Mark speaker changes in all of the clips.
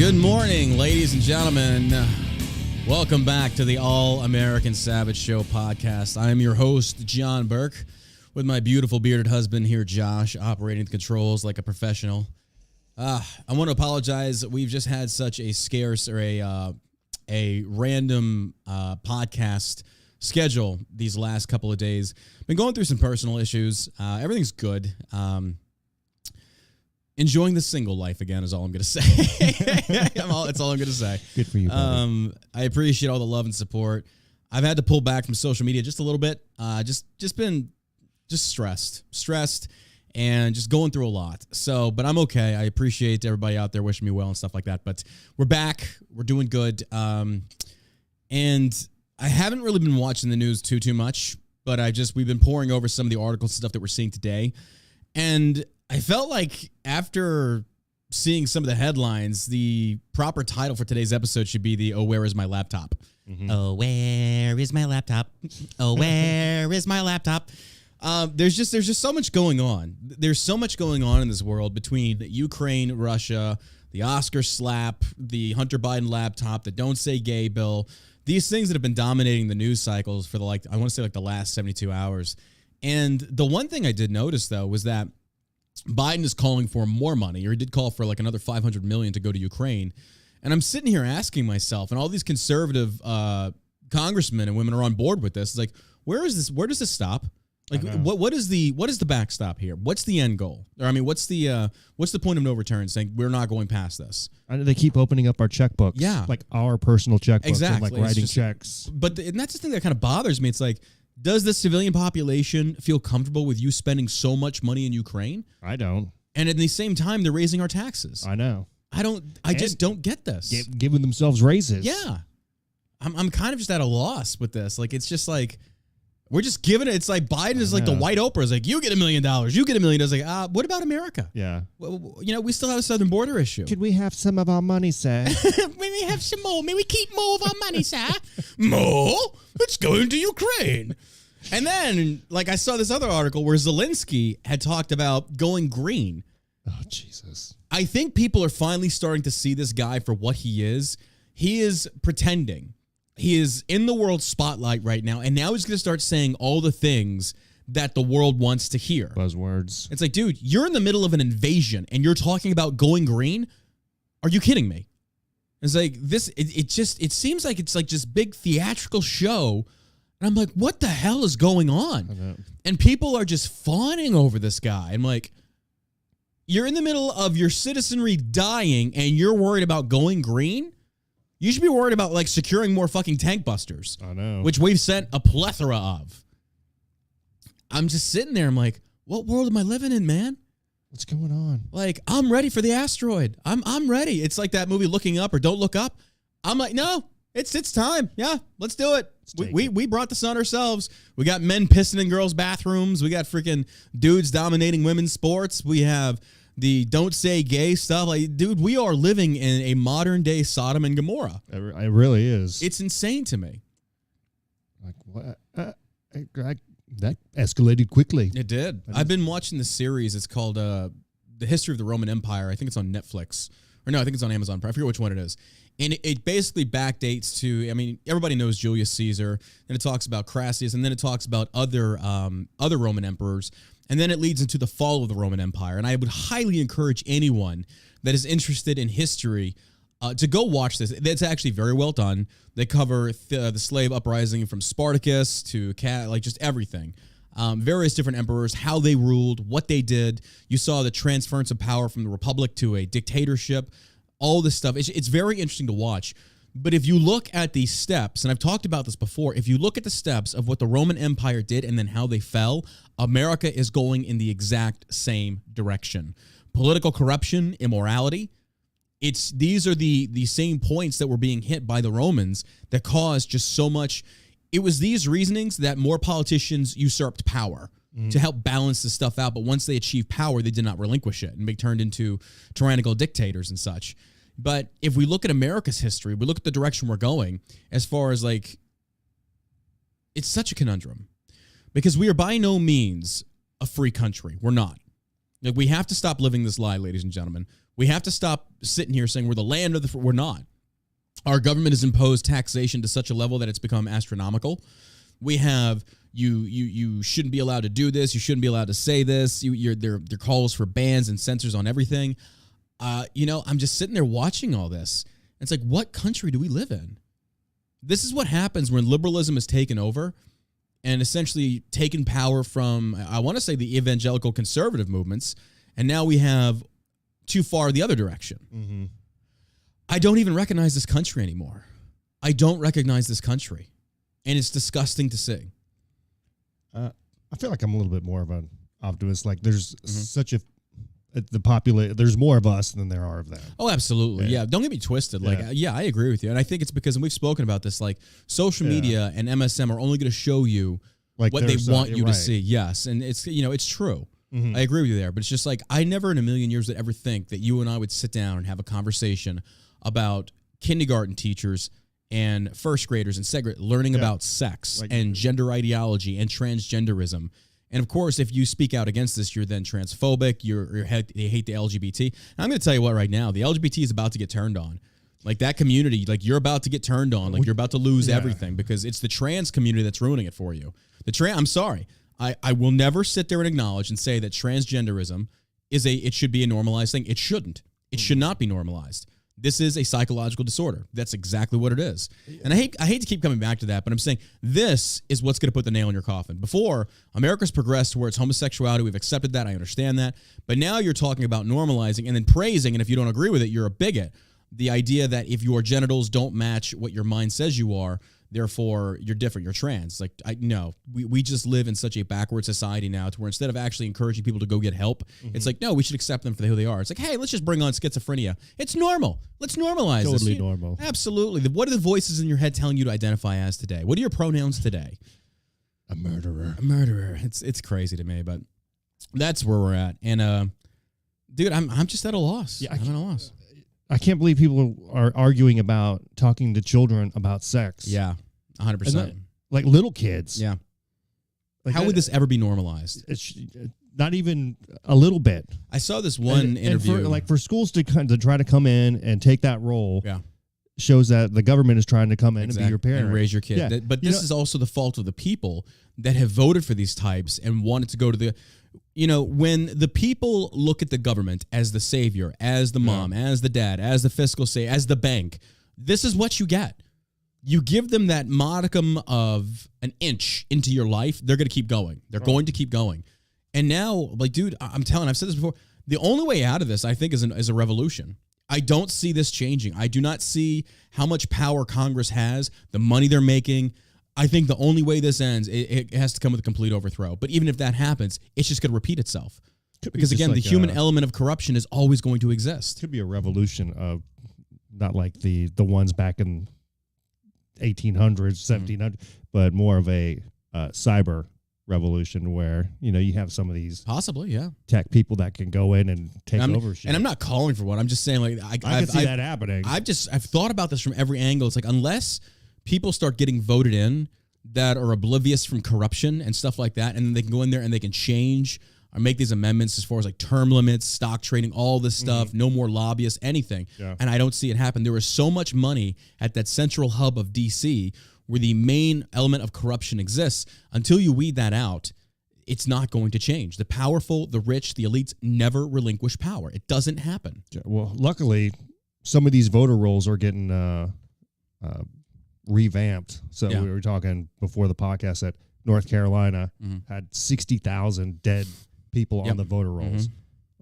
Speaker 1: Good morning, ladies and gentlemen. Welcome back to the All-American Savage Show podcast. I am your host, John Burke, with my beautiful bearded husband here, Josh, operating the controls like a professional. I want to apologize. We've just had such a scarce or a random podcast schedule these last couple of days. Been going through some personal issues. Everything's good. Enjoying the single life again is all I'm going to say. That's all I'm going to say.
Speaker 2: Good for you, buddy.
Speaker 1: I appreciate all the love and support. I've had to pull back from social media just a little bit. Just been stressed, and just going through a lot. So, but I'm okay. I appreciate everybody out there wishing me well and stuff like that. But we're back. We're doing good. And I haven't really been watching the news too much, but we've been poring over some of the articles and stuff that we're seeing today. And I felt like after seeing some of the headlines, the proper title for today's episode should be "Oh, where is my laptop?" Mm-hmm. Oh, where is my laptop? Oh, where is my laptop? There's just so much going on. There's so much going on in this world between Ukraine, Russia, the Oscar slap, the Hunter Biden laptop, the Don't Say Gay bill. These things that have been dominating the news cycles for the last 72 hours. And the one thing I did notice though was that Biden is calling for more money, or he did call for like another $500 million to go to Ukraine. And I'm sitting here asking myself, and all these conservative congressmen and women are on board with this. It's like, where is this? Where does this stop? Like, what is the backstop here? What's the end goal? Or I mean, what's the point of no return? Saying we're not going past this.
Speaker 2: They keep opening up our checkbooks, like our personal checkbooks,
Speaker 1: exactly.
Speaker 2: and like writing checks.
Speaker 1: And that's the thing that kind of bothers me. It's like, does the civilian population feel comfortable with you spending so much money in Ukraine?
Speaker 2: I don't. And
Speaker 1: at the same time, they're raising our taxes.
Speaker 2: I know.
Speaker 1: I just don't get this.
Speaker 2: Giving themselves raises.
Speaker 1: Yeah. I'm kind of just at a loss with this. Like, it's just like, we're just giving it. It's like Biden is like the white Oprah. It's like, you get $1 million. You get $1 million. It's like, what about America?
Speaker 2: Yeah.
Speaker 1: Well, we still have a southern border issue.
Speaker 2: Could we have some of our money, sir?
Speaker 1: May we have some more? May we keep more of our money, sir? More? It's going to Ukraine. And then, I saw this other article where Zelensky had talked about going green.
Speaker 2: Oh, Jesus.
Speaker 1: I think people are finally starting to see this guy for what he is. He is pretending. He is in the world spotlight right now, and now he's going to start saying all the things that the world wants to hear.
Speaker 2: Buzzwords.
Speaker 1: It's like, dude, you're in the middle of an invasion, and you're talking about going green? Are you kidding me? It's like this. It seems like it's like just big theatrical show, and I'm like, what the hell is going on? And people are just fawning over this guy. I'm like, you're in the middle of your citizenry dying, and you're worried about going green? You should be worried about securing more fucking tank busters.
Speaker 2: I know.
Speaker 1: Which we've sent a plethora of. I'm just sitting there. I'm like, what world am I living in, man?
Speaker 2: What's going on?
Speaker 1: I'm ready for the asteroid. I'm ready. It's like that movie Looking Up or Don't Look Up. I'm like, no, it's time. Yeah, let's do it. We brought the sun ourselves. We got men pissing in girls' bathrooms. We got freaking dudes dominating women's sports. We have the Don't Say Gay stuff. Dude, we are living in a modern day Sodom and Gomorrah.
Speaker 2: It really is.
Speaker 1: It's insane to me.
Speaker 2: What? That escalated quickly.
Speaker 1: It did. I've been watching the series. It's called The History of the Roman Empire. I think it's on Netflix. Or no, I think it's on Amazon Prime. I forget which one it is. And it basically backdates to, everybody knows Julius Caesar. And it talks about Crassus. And then it talks about other Roman emperors. And then it leads into the fall of the Roman Empire. And I would highly encourage anyone that is interested in history to go watch this. It's actually very well done. They cover the slave uprising from Spartacus to just everything. Various different emperors, how they ruled, what they did. You saw the transference of power from the republic to a dictatorship. All this stuff. It's very interesting to watch. But if you look at the steps, and I've talked about this before, if you look at the steps of what the Roman Empire did and then how they fell, America is going in the exact same direction. Political corruption, immorality, these are the same points that were being hit by the Romans that caused just so much. It was these reasonings that more politicians usurped power to help balance this stuff out. But once they achieved power, they did not relinquish it and be turned into tyrannical dictators and such. But if we look at America's history, we look at the direction we're going as far as it's such a conundrum because we are by no means a free country. We're not. We have to stop living this lie, ladies and gentlemen. We have to stop sitting here saying we're the land of the free. We're not. Our government has imposed taxation to such a level that it's become astronomical. We have you shouldn't be allowed to do this. You shouldn't be allowed to say this. There calls for bans and censors on everything. I'm just sitting there watching all this. It's like, what country do we live in? This is what happens when liberalism is taken over and essentially taken power from, I want to say, the evangelical conservative movements, and now we have too far the other direction.
Speaker 2: Mm-hmm.
Speaker 1: I don't even recognize this country anymore. I don't recognize this country, and it's disgusting to see.
Speaker 2: I feel like I'm a little bit more of an optimist. Like there's such there's more of us than there are of them.
Speaker 1: Oh, absolutely. Yeah. Don't get me twisted. Like, I agree with you. And I think it's because, and we've spoken about this, like social media and MSM are only going to show you like what they want you to see. Yes. And it's, it's true. I agree with you there, but it's just like, I never in a million years would ever think that you and I would sit down and have a conversation about kindergarten teachers and first graders and second learning about sex and gender ideology and transgenderism. And of course, if you speak out against this, you're then transphobic. You hate the LGBT. And I'm going to tell you what right now, the LGBT is about to get turned on. Like that community, like you're about to get turned on. Like you're about to lose everything because it's the trans community that's ruining it for you. I'm sorry. I will never sit there and acknowledge and say that transgenderism it should be a normalized thing. It shouldn't. It should not be normalized. This is a psychological disorder. That's exactly what it is. And I hate to keep coming back to that, but I'm saying this is what's going to put the nail in your coffin. Before, America's progressed towards homosexuality. We've accepted that. I understand that. But now you're talking about normalizing and then praising, and if you don't agree with it, you're a bigot. The idea that if your genitals don't match what your mind says you are, therefore you're different, you're trans. Like, we just live in such a backward society now to where instead of actually encouraging people to go get help, it's like, no, we should accept them for who they are. It's like, hey, let's just bring on schizophrenia. It's normal. Let's normalize this.
Speaker 2: Totally normal.
Speaker 1: Absolutely. What are the voices in your head telling you to identify as today? What are your pronouns today?
Speaker 2: A murderer.
Speaker 1: A murderer. It's crazy to me, but that's where we're at. And dude, I'm just at a loss. Yeah, I'm at a loss.
Speaker 2: I can't believe people are arguing about talking to children about sex.
Speaker 1: Yeah, 100%.
Speaker 2: Like little kids.
Speaker 1: Yeah.
Speaker 2: Like
Speaker 1: how would this ever be normalized?
Speaker 2: It's not even a little bit.
Speaker 1: I saw this one interview.
Speaker 2: And for schools to try to come in and take that role shows that the government is trying to come in and be your parent.
Speaker 1: And raise your kid.
Speaker 2: Yeah.
Speaker 1: But this is also the fault of the people that have voted for these types and wanted to go to the... when the people look at the government as the savior, as the mom, as the dad, as the fiscal say, as the bank, this is what you get. You give them that modicum of an inch into your life, they're going to keep going. They're going to keep going. And now, like, dude, I've said this before, the only way out of this, I think, is a revolution. I don't see this changing. I do not see how much power Congress has, the money they're making. I think the only way this ends, it has to come with a complete overthrow. But even if that happens, it's just going to repeat itself. Because again, the human element of corruption is always going to exist.
Speaker 2: Could be a revolution of not like the ones back in 1800s, 1700s, but more of a cyber revolution where, you have some of these
Speaker 1: possibly,
Speaker 2: tech people that can go in and take over shit.
Speaker 1: And I'm not calling for one. I'm just saying, like,
Speaker 2: I can see that happening.
Speaker 1: I've thought about this from every angle. It's like, unless people start getting voted in that are oblivious from corruption and stuff like that, and then they can go in there and they can change or make these amendments as far as like term limits, stock trading, all this stuff, no more lobbyists, anything. Yeah. And I don't see it happen. There is so much money at that central hub of D.C. where the main element of corruption exists. Until you weed that out, it's not going to change. The powerful, the rich, the elites never relinquish power. It doesn't happen.
Speaker 2: Yeah, well, luckily, some of these voter rolls are getting revamped. So we were talking before the podcast that North Carolina had 60,000 dead people on the voter rolls.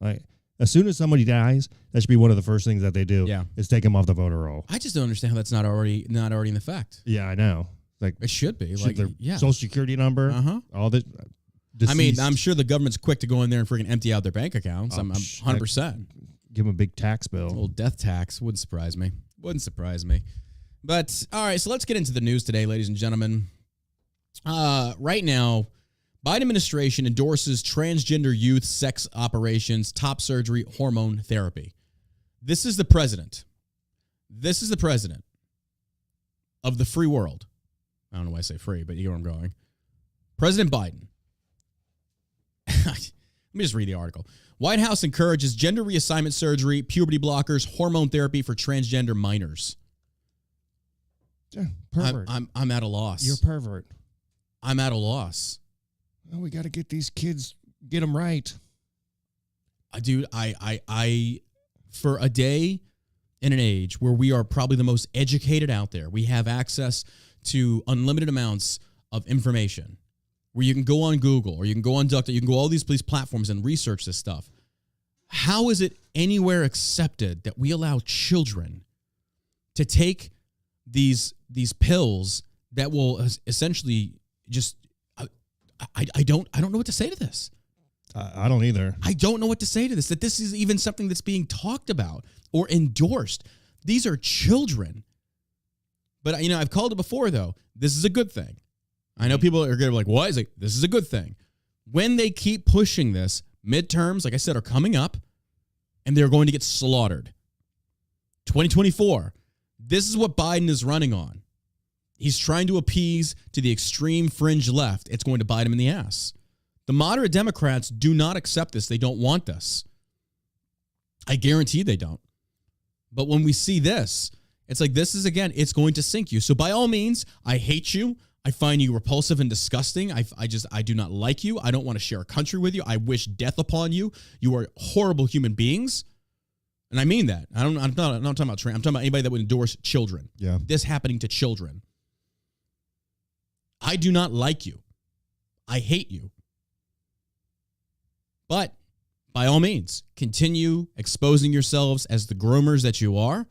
Speaker 2: Like, as soon as somebody dies, that should be one of the first things that they do is take them off the voter roll.
Speaker 1: I just don't understand how that's not already in effect.
Speaker 2: Yeah, I know. Like,
Speaker 1: it should be. Like
Speaker 2: their social security number, all this.
Speaker 1: I mean, I'm sure the government's quick to go in there and freaking empty out their bank accounts. I'm 100%.
Speaker 2: Give them a big tax bill.
Speaker 1: A little death tax. Wouldn't surprise me. But, all right, so let's get into the news today, ladies and gentlemen. Right now, Biden administration endorses transgender youth sex operations, top surgery, hormone therapy. This is the president. This is the president of the free world. I don't know why I say free, but you know where I'm going. President Biden. me just read the article. White House encourages gender reassignment surgery, puberty blockers, hormone therapy for transgender minors.
Speaker 2: Yeah, pervert.
Speaker 1: I'm at a loss.
Speaker 2: You're a pervert.
Speaker 1: I'm at a loss.
Speaker 2: Oh, we got to get these kids, get them right.
Speaker 1: Dude, I for a day in an age where we are probably the most educated out there, we have access to unlimited amounts of information where you can go on Google or you can go on DuckDuckGo, you can go all these platforms and research this stuff. How is it anywhere accepted that we allow children to take these pills that will essentially just I don't know what to say to this.
Speaker 2: I don't either.
Speaker 1: I don't know what to say to this, that this is even something that's being talked about or endorsed. These are children. But, I've called it before, though. This is a good thing. I know people are going to be like, what? Is it? This is a good thing. When they keep pushing this, midterms, like I said, are coming up, and they're going to get slaughtered. 2024, this is what Biden is running on. He's trying to appease to the extreme fringe left. It's going to bite him in the ass. The moderate Democrats do not accept this. They don't want this. I guarantee they don't. But when we see this, it's like this is, again, it's going to sink you. So by all means, I hate you. I find you repulsive and disgusting. I do not like you. I don't want to share a country with you. I wish death upon you. You are horrible human beings. And I mean that. I'm not talking about trans. I'm talking about anybody that would endorse children.
Speaker 2: Yeah.
Speaker 1: This happening to children. I do not like you. I hate you. But by all means, continue exposing yourselves as the groomers that you are.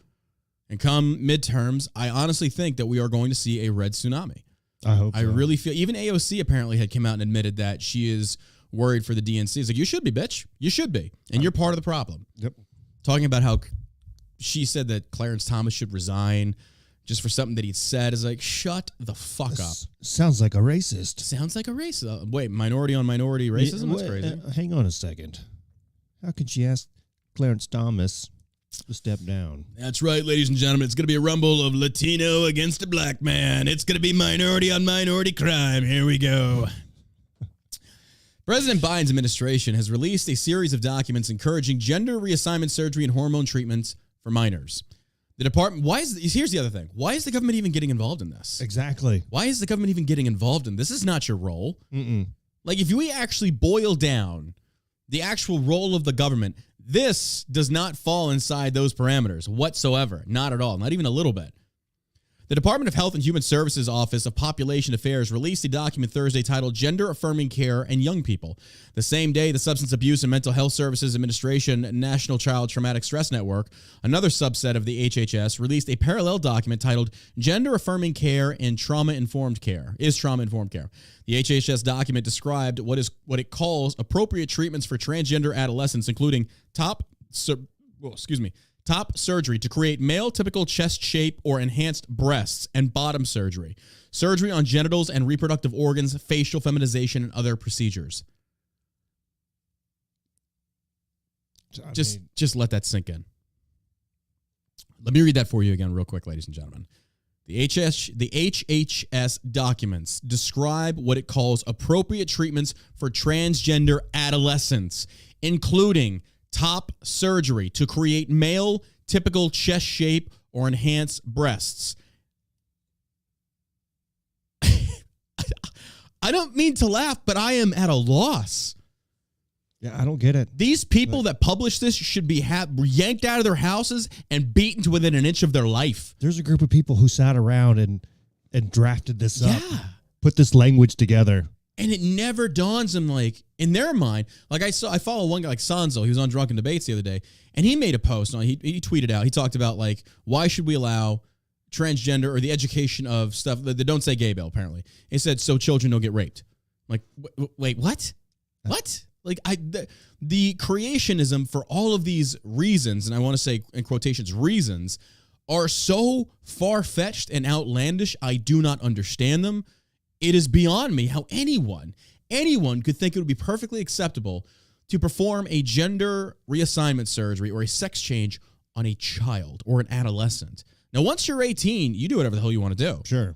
Speaker 1: And come midterms, I honestly think that we are going to see a red tsunami.
Speaker 2: I hope
Speaker 1: I really feel, even AOC apparently had come out and admitted that she is worried for the DNC. It's like, you should be, bitch. You should be. And you're part of the problem.
Speaker 2: Yep.
Speaker 1: Talking about how she said that Clarence Thomas should resign just for something that he'd said is like, shut the fuck up.
Speaker 2: Sounds like a racist.
Speaker 1: Sounds like a racist. Wait, minority on minority racism? That's crazy.
Speaker 2: Hang on a second. How could she ask Clarence Thomas to step down?
Speaker 1: That's right, ladies and gentlemen. It's going to be a rumble of Latino against a black man. It's going to be minority on minority crime. Here we go. President Biden's administration has released a series of documents encouraging gender reassignment surgery and hormone treatments for minors. The department, here's the other thing. Why is the government even getting involved in this?
Speaker 2: Exactly.
Speaker 1: Why is the government even getting involved in this? This is not your role.
Speaker 2: Mm-mm.
Speaker 1: Like, if we actually boil down the actual role of the government, this does not fall inside those parameters whatsoever. Not at all. Not even a little bit. The Department of Health and Human Services Office of Population Affairs released a document Thursday titled Gender Affirming Care and Young People. The same day, the Substance Abuse and Mental Health Services Administration National Child Traumatic Stress Network, another subset of the HHS, released a parallel document titled Gender Affirming Care and Trauma-Informed Care. The HHS document described what it calls appropriate treatments for transgender adolescents, including top surgery to create male typical chest shape or enhanced breasts, and bottom surgery on genitals and reproductive organs, facial feminization, and other procedures. Just let that sink in. Let me read that for you again real quick, ladies and gentlemen. The HHS documents describe what it calls appropriate treatments for transgender adolescents, including top surgery to create male typical chest shape or enhance breasts. I don't mean to laugh, but I am at a loss.
Speaker 2: Yeah, I don't get it.
Speaker 1: These people that publish this should be yanked out of their houses and beaten to within an inch of their life.
Speaker 2: There's a group of people who sat around and drafted this up, put this language together.
Speaker 1: And it never dawns them, like, in their mind, like I follow one guy like Sanzo, he was on Drunken Debates the other day, and he made a post, he tweeted out, he talked about, like, why should we allow transgender or the education of stuff that don't say gay bill, apparently. He said, so children don't get raped. I'm like, wait, what? What? Like, the creationism for all of these reasons, and I want to say in quotations, reasons, are so far-fetched and outlandish, I do not understand them. It is beyond me how anyone could think it would be perfectly acceptable to perform a gender reassignment surgery or a sex change on a child or an adolescent. Now, once you're 18, you do whatever the hell you want to do.
Speaker 2: Sure.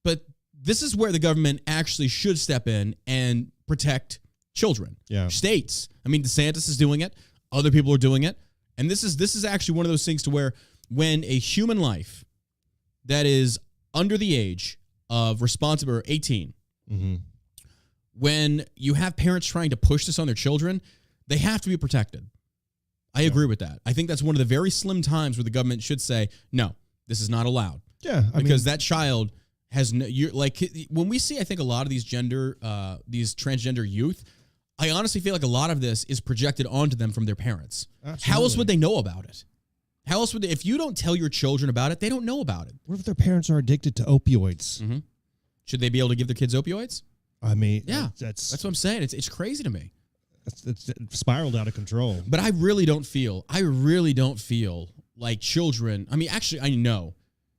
Speaker 1: But this is where the government actually should step in and protect children.
Speaker 2: Yeah.
Speaker 1: States. I mean, DeSantis is doing it. Other people are doing it. And this is actually one of those things to where when a human life that is under the age of responsible or 18, when you have parents trying to push this on their children, they have to be protected. I agree with that. I think that's one of the very slim times where the government should say, no, this is not allowed.
Speaker 2: Yeah.
Speaker 1: Because that child has no, you're like, when we see, I think a lot of these transgender youth, I honestly feel like a lot of this is projected onto them from their parents. Absolutely. How else would they know about it? How else would they, if you don't tell your children about it, they don't know about it.
Speaker 2: What if their parents are addicted to opioids?
Speaker 1: Mm-hmm. Should they be able to give their kids opioids?
Speaker 2: I mean,
Speaker 1: yeah, that's what I'm saying. It's crazy to me.
Speaker 2: It's spiraled out of control.
Speaker 1: But I really don't feel like children. I mean, actually, I know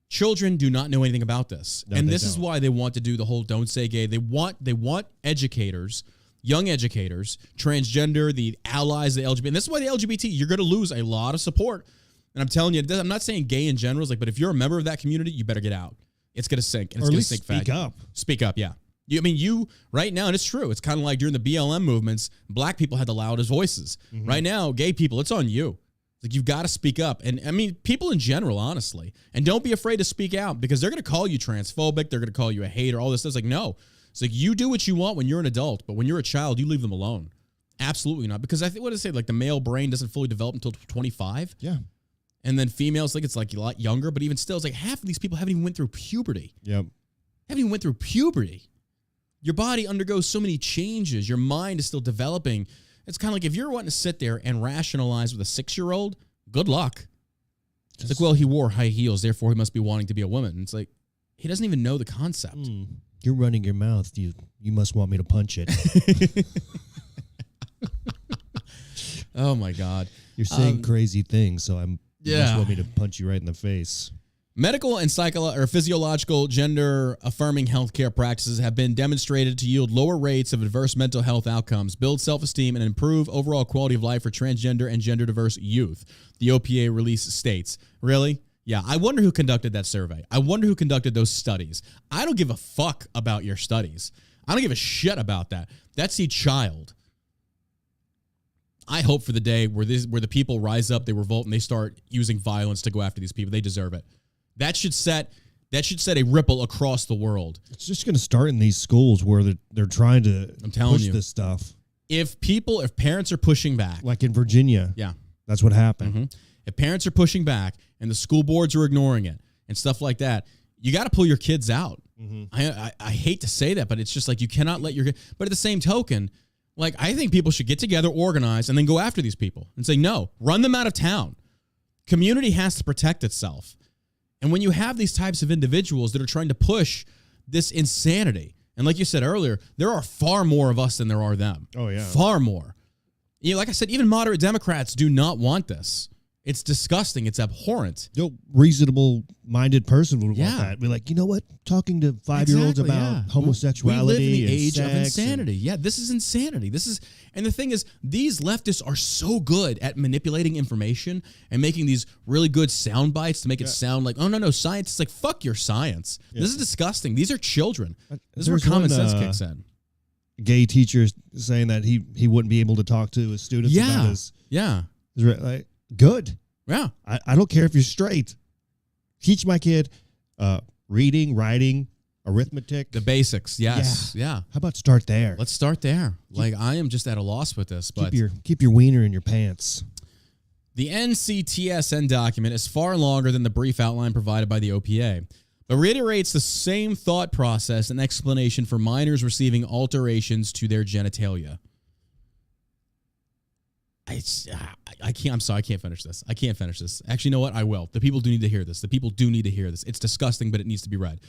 Speaker 1: children do not know anything about this, no, and this is why they want to do the whole "don't say gay." They want educators, young educators, transgender, the allies, the LGBT. And this is why the LGBT, you're going to lose a lot of support. And I'm telling you, I'm not saying gay in general, but if you're a member of that community, you better get out. It's going to sink. And it's going to sink fast.
Speaker 2: Speak up.
Speaker 1: Speak up, yeah. You right now, and it's true, it's kind of like during the BLM movements, black people had the loudest voices. Mm-hmm. Right now, gay people, it's on you. Like, you've got to speak up. And I mean, people in general, honestly. And don't be afraid to speak out, because they're going to call you transphobic. They're going to call you a hater, all this stuff. It's like, no. It's like, you do what you want when you're an adult, but when you're a child, you leave them alone. Absolutely not. Because I think, what did I say? Like, the male brain doesn't fully develop until 25.
Speaker 2: Yeah.
Speaker 1: And then females, like, it's like a lot younger, but even still, it's like half of these people haven't even went through puberty.
Speaker 2: Yep.
Speaker 1: Haven't even went through puberty. Your body undergoes so many changes. Your mind is still developing. It's kind of like if you're wanting to sit there and rationalize with a 6-year-old, good luck. It's like, well, he wore high heels, therefore he must be wanting to be a woman. And it's like, he doesn't even know the concept.
Speaker 2: You're running your mouth. You must want me to punch it.
Speaker 1: Oh, my God.
Speaker 2: You're saying crazy things, so you must want me to punch you right in the face.
Speaker 1: Medical and physiological gender-affirming healthcare practices have been demonstrated to yield lower rates of adverse mental health outcomes, build self-esteem, and improve overall quality of life for transgender and gender-diverse youth, the OPA release states. Really? Yeah, I wonder who conducted that survey. I wonder who conducted those studies. I don't give a fuck about your studies. I don't give a shit about that. That's the child. I hope for the day where the people rise up, they revolt, and they start using violence to go after these people. They deserve it. That should set a ripple across the world.
Speaker 2: It's just going to start in these schools where they're trying to push this stuff.
Speaker 1: If parents are pushing back,
Speaker 2: like in Virginia,
Speaker 1: yeah,
Speaker 2: that's what happened.
Speaker 1: Mm-hmm. If parents are pushing back and the school boards are ignoring it and stuff like that, you got to pull your kids out. Mm-hmm. I hate to say that, but it's just like you cannot let your kid. But at the same token, like, I think people should get together, organize, and then go after these people and say, no, run them out of town. Community has to protect itself. And when you have these types of individuals that are trying to push this insanity, and like you said earlier, there are far more of us than there are them.
Speaker 2: Oh, yeah.
Speaker 1: Far more. You know, like I said, even moderate Democrats do not want this. It's disgusting. It's abhorrent.
Speaker 2: No reasonable-minded person would want that. Be like, you know what? Talking to 5-year-olds about homosexuality,
Speaker 1: we live in the age
Speaker 2: sex
Speaker 1: of insanity. Yeah, this is insanity. And the thing is, these leftists are so good at manipulating information and making these really good sound bites to make it sound like, oh, no, science. It's like, fuck your science. Yeah. This is disgusting. These are children. This is where common sense kicks in.
Speaker 2: Gay teachers saying that he wouldn't be able to talk to his students about his...
Speaker 1: Yeah.
Speaker 2: Like, good.
Speaker 1: Yeah.
Speaker 2: I don't care if you're straight. Teach my kid reading, writing, arithmetic.
Speaker 1: The basics, yes. Yeah.
Speaker 2: How about start there?
Speaker 1: Let's start there. Like, I am just at a loss with this. But
Speaker 2: keep your wiener in your pants.
Speaker 1: The NCTSN document is far longer than the brief outline provided by the OPA, but reiterates the same thought process and explanation for minors receiving alterations to their genitalia. I can't. I'm sorry. I can't finish this. Actually, you know what? I will. The people do need to hear this. It's disgusting, but it needs to be read.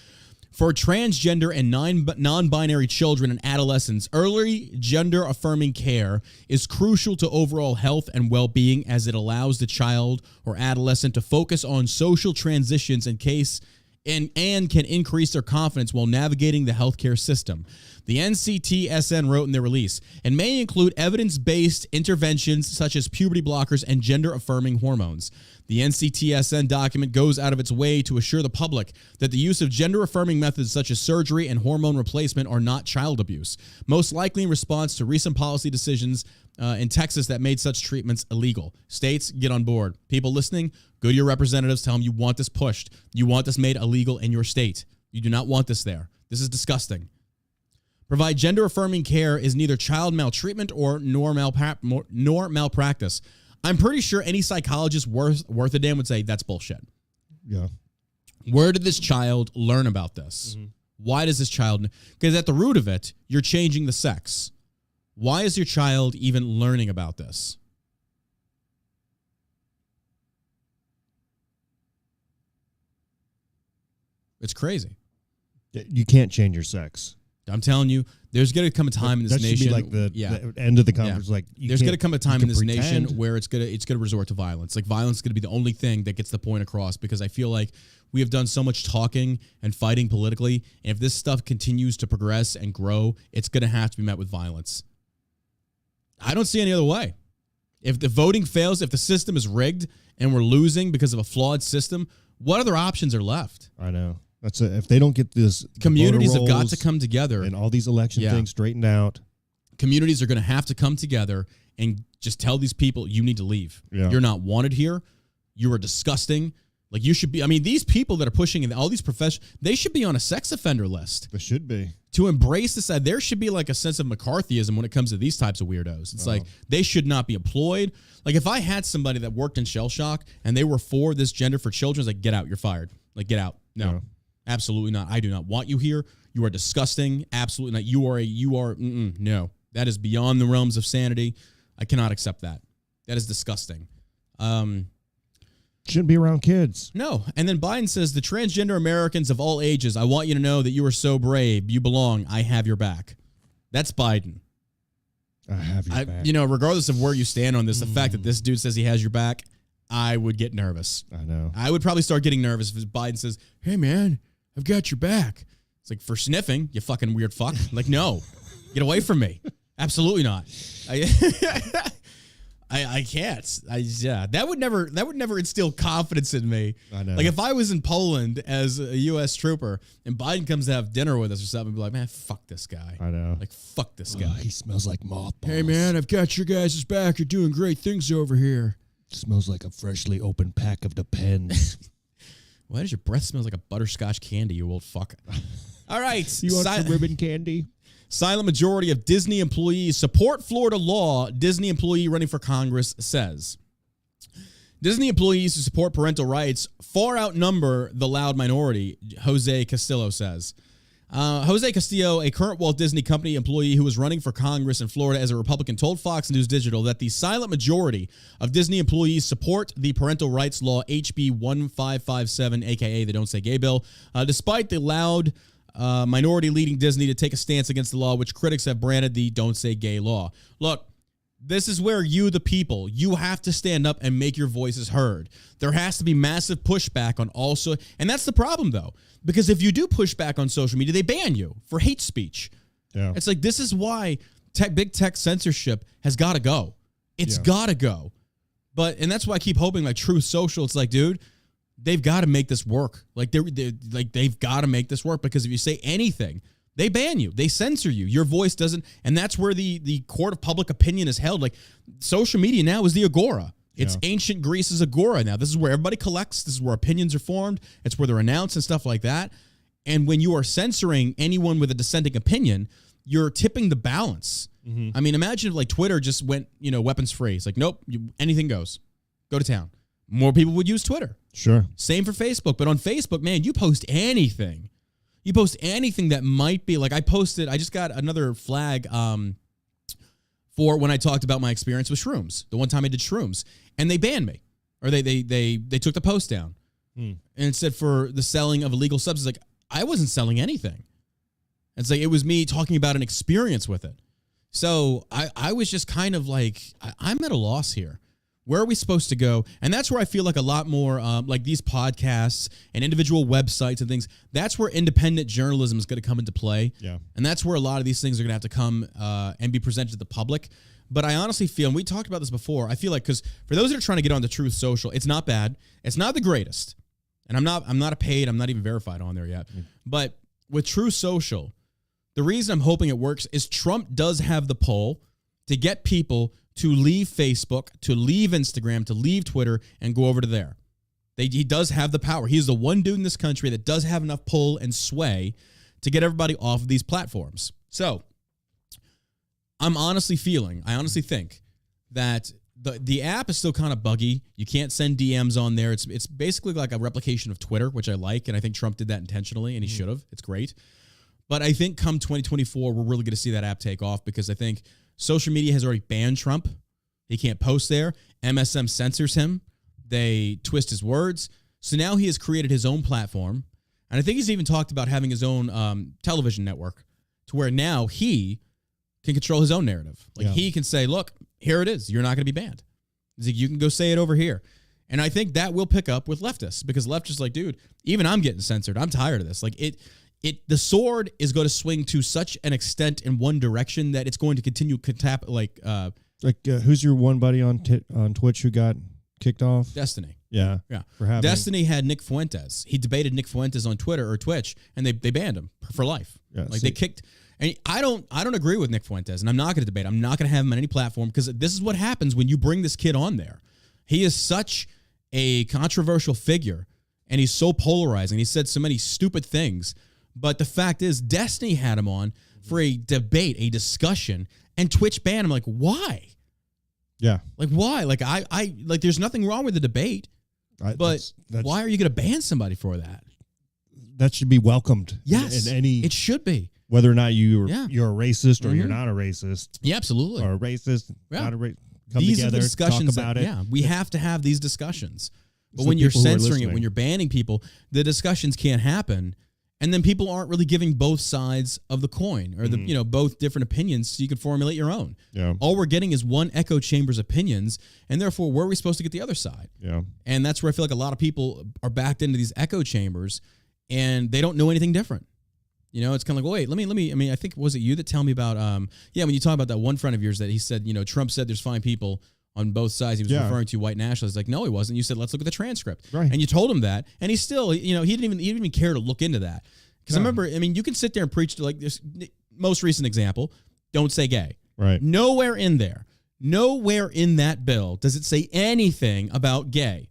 Speaker 1: For transgender and non-binary children and adolescents, early gender-affirming care is crucial to overall health and well-being, as it allows the child or adolescent to focus on social transitions and can increase their confidence while navigating the healthcare system. The NCTSN wrote in their release, and may include evidence-based interventions such as puberty blockers and gender-affirming hormones. The NCTSN document goes out of its way to assure the public that the use of gender-affirming methods such as surgery and hormone replacement are not child abuse, most likely in response to recent policy decisions in Texas that made such treatments illegal. States, get on board. People listening, go to your representatives, tell them you want this pushed. You want this made illegal in your state. You do not want this there. This is disgusting. Provide gender-affirming care is neither child maltreatment nor malpractice. I'm pretty sure any psychologist worth a damn would say that's bullshit.
Speaker 2: Yeah.
Speaker 1: Where did this child learn about this? Mm-hmm. Why does this child? Because at the root of it, you're changing the sex. Why is your child even learning about this? It's crazy.
Speaker 2: You can't change your sex.
Speaker 1: I'm telling you, there's going to come a time in this nation.
Speaker 2: Should be like the end of the conference. Yeah. Like
Speaker 1: there's going to come a time in this nation where it's going to resort to violence. Like violence is going to be the only thing that gets the point across, because I feel like we have done so much talking and fighting politically, and if this stuff continues to progress and grow, it's going to have to be met with violence. I don't see any other way. If the voting fails, if the system is rigged and we're losing because of a flawed system, what other options are left?
Speaker 2: I know. That's if they don't get this,
Speaker 1: communities have got to come together
Speaker 2: and all these election things straightened out.
Speaker 1: Communities are going to have to come together and just tell these people, you need to leave. Yeah. You're not wanted here. You are disgusting. Like you should be. I mean, these people that are pushing in all these professions, they should be on a sex offender list.
Speaker 2: They should be.
Speaker 1: To embrace this, there should be like a sense of McCarthyism when it comes to these types of weirdos. It's like they should not be employed. Like if I had somebody that worked in shell shock and they were for this gender for children, it's like, get out, you're fired. Like get out. No. Yeah. Absolutely not. I do not want you here. You are disgusting. Absolutely not. No. That is beyond the realms of sanity. I cannot accept that. That is disgusting.
Speaker 2: Shouldn't be around kids.
Speaker 1: No. And then Biden says, the transgender Americans of all ages, I want you to know that you are so brave. You belong. I have your back. That's Biden.
Speaker 2: I have your back.
Speaker 1: You know, regardless of where you stand on this, the fact that this dude says he has your back, I would get nervous.
Speaker 2: I know.
Speaker 1: I would probably start getting nervous if Biden says, hey, man, I've got your back. It's like, for sniffing, you fucking weird fuck. Like, no, get away from me. Absolutely not. I can't. That would never instill confidence in me.
Speaker 2: I know.
Speaker 1: Like if I was in Poland as a U.S. trooper and Biden comes to have dinner with us or something, I'd be like, man, fuck this guy.
Speaker 2: I know.
Speaker 1: Like, fuck this guy.
Speaker 2: He smells like mothballs.
Speaker 1: Hey, man, I've got your guys' back. You're doing great things over here.
Speaker 2: Smells like a freshly opened pack of Depends.
Speaker 1: Why does your breath smell like a butterscotch candy, you old fuck? All right.
Speaker 2: You want some ribbon candy?
Speaker 1: Silent majority of Disney employees support Florida law, Disney employee running for Congress says. Disney employees who support parental rights far outnumber the loud minority, Jose Castillo says. Jose Castillo, a current Walt Disney Company employee who was running for Congress in Florida as a Republican, told Fox News Digital that the silent majority of Disney employees support the parental rights law HB 1557, a.k.a. the Don't Say Gay bill, despite the loud minority leading Disney to take a stance against the law, which critics have branded the Don't Say Gay law. Look, this is where you, the people, you have to stand up and make your voices heard. There has to be massive pushback on also, and that's the problem though, because if you do push back on social media, they ban you for hate speech.
Speaker 2: Yeah.
Speaker 1: It's like, this is why big tech censorship has got to go. It's got to go. And that's why I keep hoping like Truth Social, it's like, dude, they've got to make this work. Like they've got to make this work, because if you say anything, they ban you. They censor you. Your voice doesn't. And that's where the court of public opinion is held. Like social media now is the agora. It's ancient Greece's agora now. This is where everybody collects. This is where opinions are formed. It's where they're announced and stuff like that. And when you are censoring anyone with a dissenting opinion, you're tipping the balance. Mm-hmm. I mean, imagine if like Twitter just went, weapons free. It's like, nope, anything goes. Go to town. More people would use Twitter.
Speaker 2: Sure.
Speaker 1: Same for Facebook. But on Facebook, man, you post anything. You post anything that might be like I just got another flag for when I talked about my experience with shrooms. The one time I did shrooms, and they banned me, or they took the post down, and it said for the selling of illegal substances. Like I wasn't selling anything. It's like it was me talking about an experience with it. So I was just kind of like I'm at a loss here. Where are we supposed to go? And that's where I feel like a lot more like these podcasts and individual websites and things, that's where independent journalism is going to come into play.
Speaker 2: Yeah.
Speaker 1: And that's where a lot of these things are going to have to come and be presented to the public. But I honestly feel, and we talked about this before, I feel like, because for those that are trying to get onto Truth Social, it's not bad. It's not the greatest. And I'm not I'm not even verified on there yet. But with Truth Social, the reason I'm hoping it works is Trump does have the pull to get people to leave Facebook, to leave Instagram, to leave Twitter, and go over to there. He does have the power. He's the one dude in this country that does have enough pull and sway to get everybody off of these platforms. So I honestly think that the app is still kind of buggy. You can't send DMs on there. It's basically like a replication of Twitter, which I like, and I think Trump did that intentionally, and he should have. It's great. But I think come 2024, we're really going to see that app take off because I think social media has already banned Trump. He can't post there. MSM censors him. They twist his words. So now he has created his own platform. And I think he's even talked about having his own television network to where now he can control his own narrative. He can say, look, here it is. You're not going to be banned. He's like, you can go say it over here. And I think that will pick up with leftists because leftists are like, dude, even I'm getting censored. I'm tired of this. The sword is going to swing to such an extent in one direction that it's going to continue to tap
Speaker 2: who's your one buddy on Twitch who got kicked off?
Speaker 1: Destiny.
Speaker 2: Yeah.
Speaker 1: Destiny had Nick Fuentes. He debated Nick Fuentes on Twitter or Twitch, and they banned him for life. Yeah, they kicked. And I don't agree with Nick Fuentes, and I'm not going to debate. I'm not going to have him on any platform because this is what happens when you bring this kid on there. He is such a controversial figure, and he's so polarizing. He said so many stupid things. But the fact is, Destiny had him on for a debate, a discussion, and Twitch banned him. Like, why?
Speaker 2: Yeah.
Speaker 1: Why? I there's nothing wrong with the debate, but why are you going to ban somebody for that?
Speaker 2: That should be welcomed.
Speaker 1: Yes. It should be.
Speaker 2: Whether or not you're a racist or you're not a racist.
Speaker 1: Yeah, absolutely.
Speaker 2: Or a racist, not a racist. Come
Speaker 1: these
Speaker 2: together,
Speaker 1: are the discussions
Speaker 2: talk about it.
Speaker 1: Yeah, we have to have these discussions. But
Speaker 2: So
Speaker 1: when you're
Speaker 2: people who are
Speaker 1: censoring it,
Speaker 2: listening.
Speaker 1: when you're banning people, the discussions can't happen. And then people aren't really giving both sides of the coin or the both different opinions so you can formulate your own.
Speaker 2: Yeah.
Speaker 1: All we're getting is one echo chamber's opinions, and therefore where are we supposed to get the other side?
Speaker 2: Yeah.
Speaker 1: And that's where I feel like a lot of people are backed into these echo chambers and they don't know anything different. It's kind of like, wait, let me. I mean, I think, was it you that tell me about, when you talk about that one friend of yours that he said, Trump said there's fine people on both sides. He was referring to white nationalists. Like, no, he wasn't. You said, let's look at the transcript.
Speaker 2: Right.
Speaker 1: And you told him that. And he still, he didn't even care to look into that. Because I remember, you can sit there and preach to like this most recent example, don't say gay.
Speaker 2: Right.
Speaker 1: Nowhere in that bill does it say anything about gay.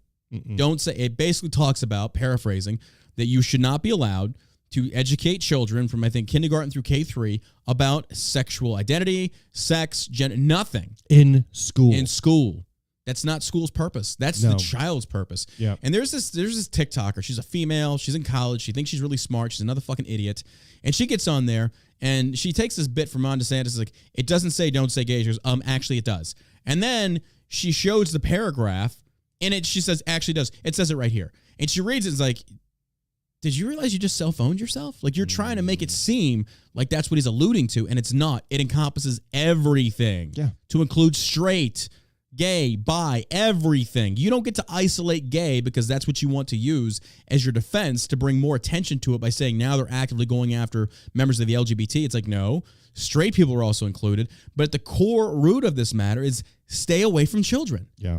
Speaker 1: Don't say, it basically talks about, paraphrasing, that you should not be allowed to educate children from, I think, kindergarten through K3 about sexual identity, sex, gender, nothing.
Speaker 2: In school.
Speaker 1: That's not school's purpose. That's the child's purpose.
Speaker 2: Yeah.
Speaker 1: And there's this TikToker. She's a female. She's in college. She thinks she's really smart. She's another fucking idiot. And she gets on there and she takes this bit from Ron DeSantis. Like, it doesn't say don't say gay. She goes, actually it does. And then she shows the paragraph and she says, actually it does. It says it right here. And she reads it and is like, did you realize you just cell phoned yourself? Like, you're trying to make it seem like that's what he's alluding to, and it's not. It encompasses everything.
Speaker 2: Yeah.
Speaker 1: To include straight, gay, bi, everything. You don't get to isolate gay because that's what you want to use as your defense to bring more attention to it by saying now they're actively going after members of the LGBT. It's like, no, straight people are also included. But at the core root of this matter is stay away from children.
Speaker 2: Yeah.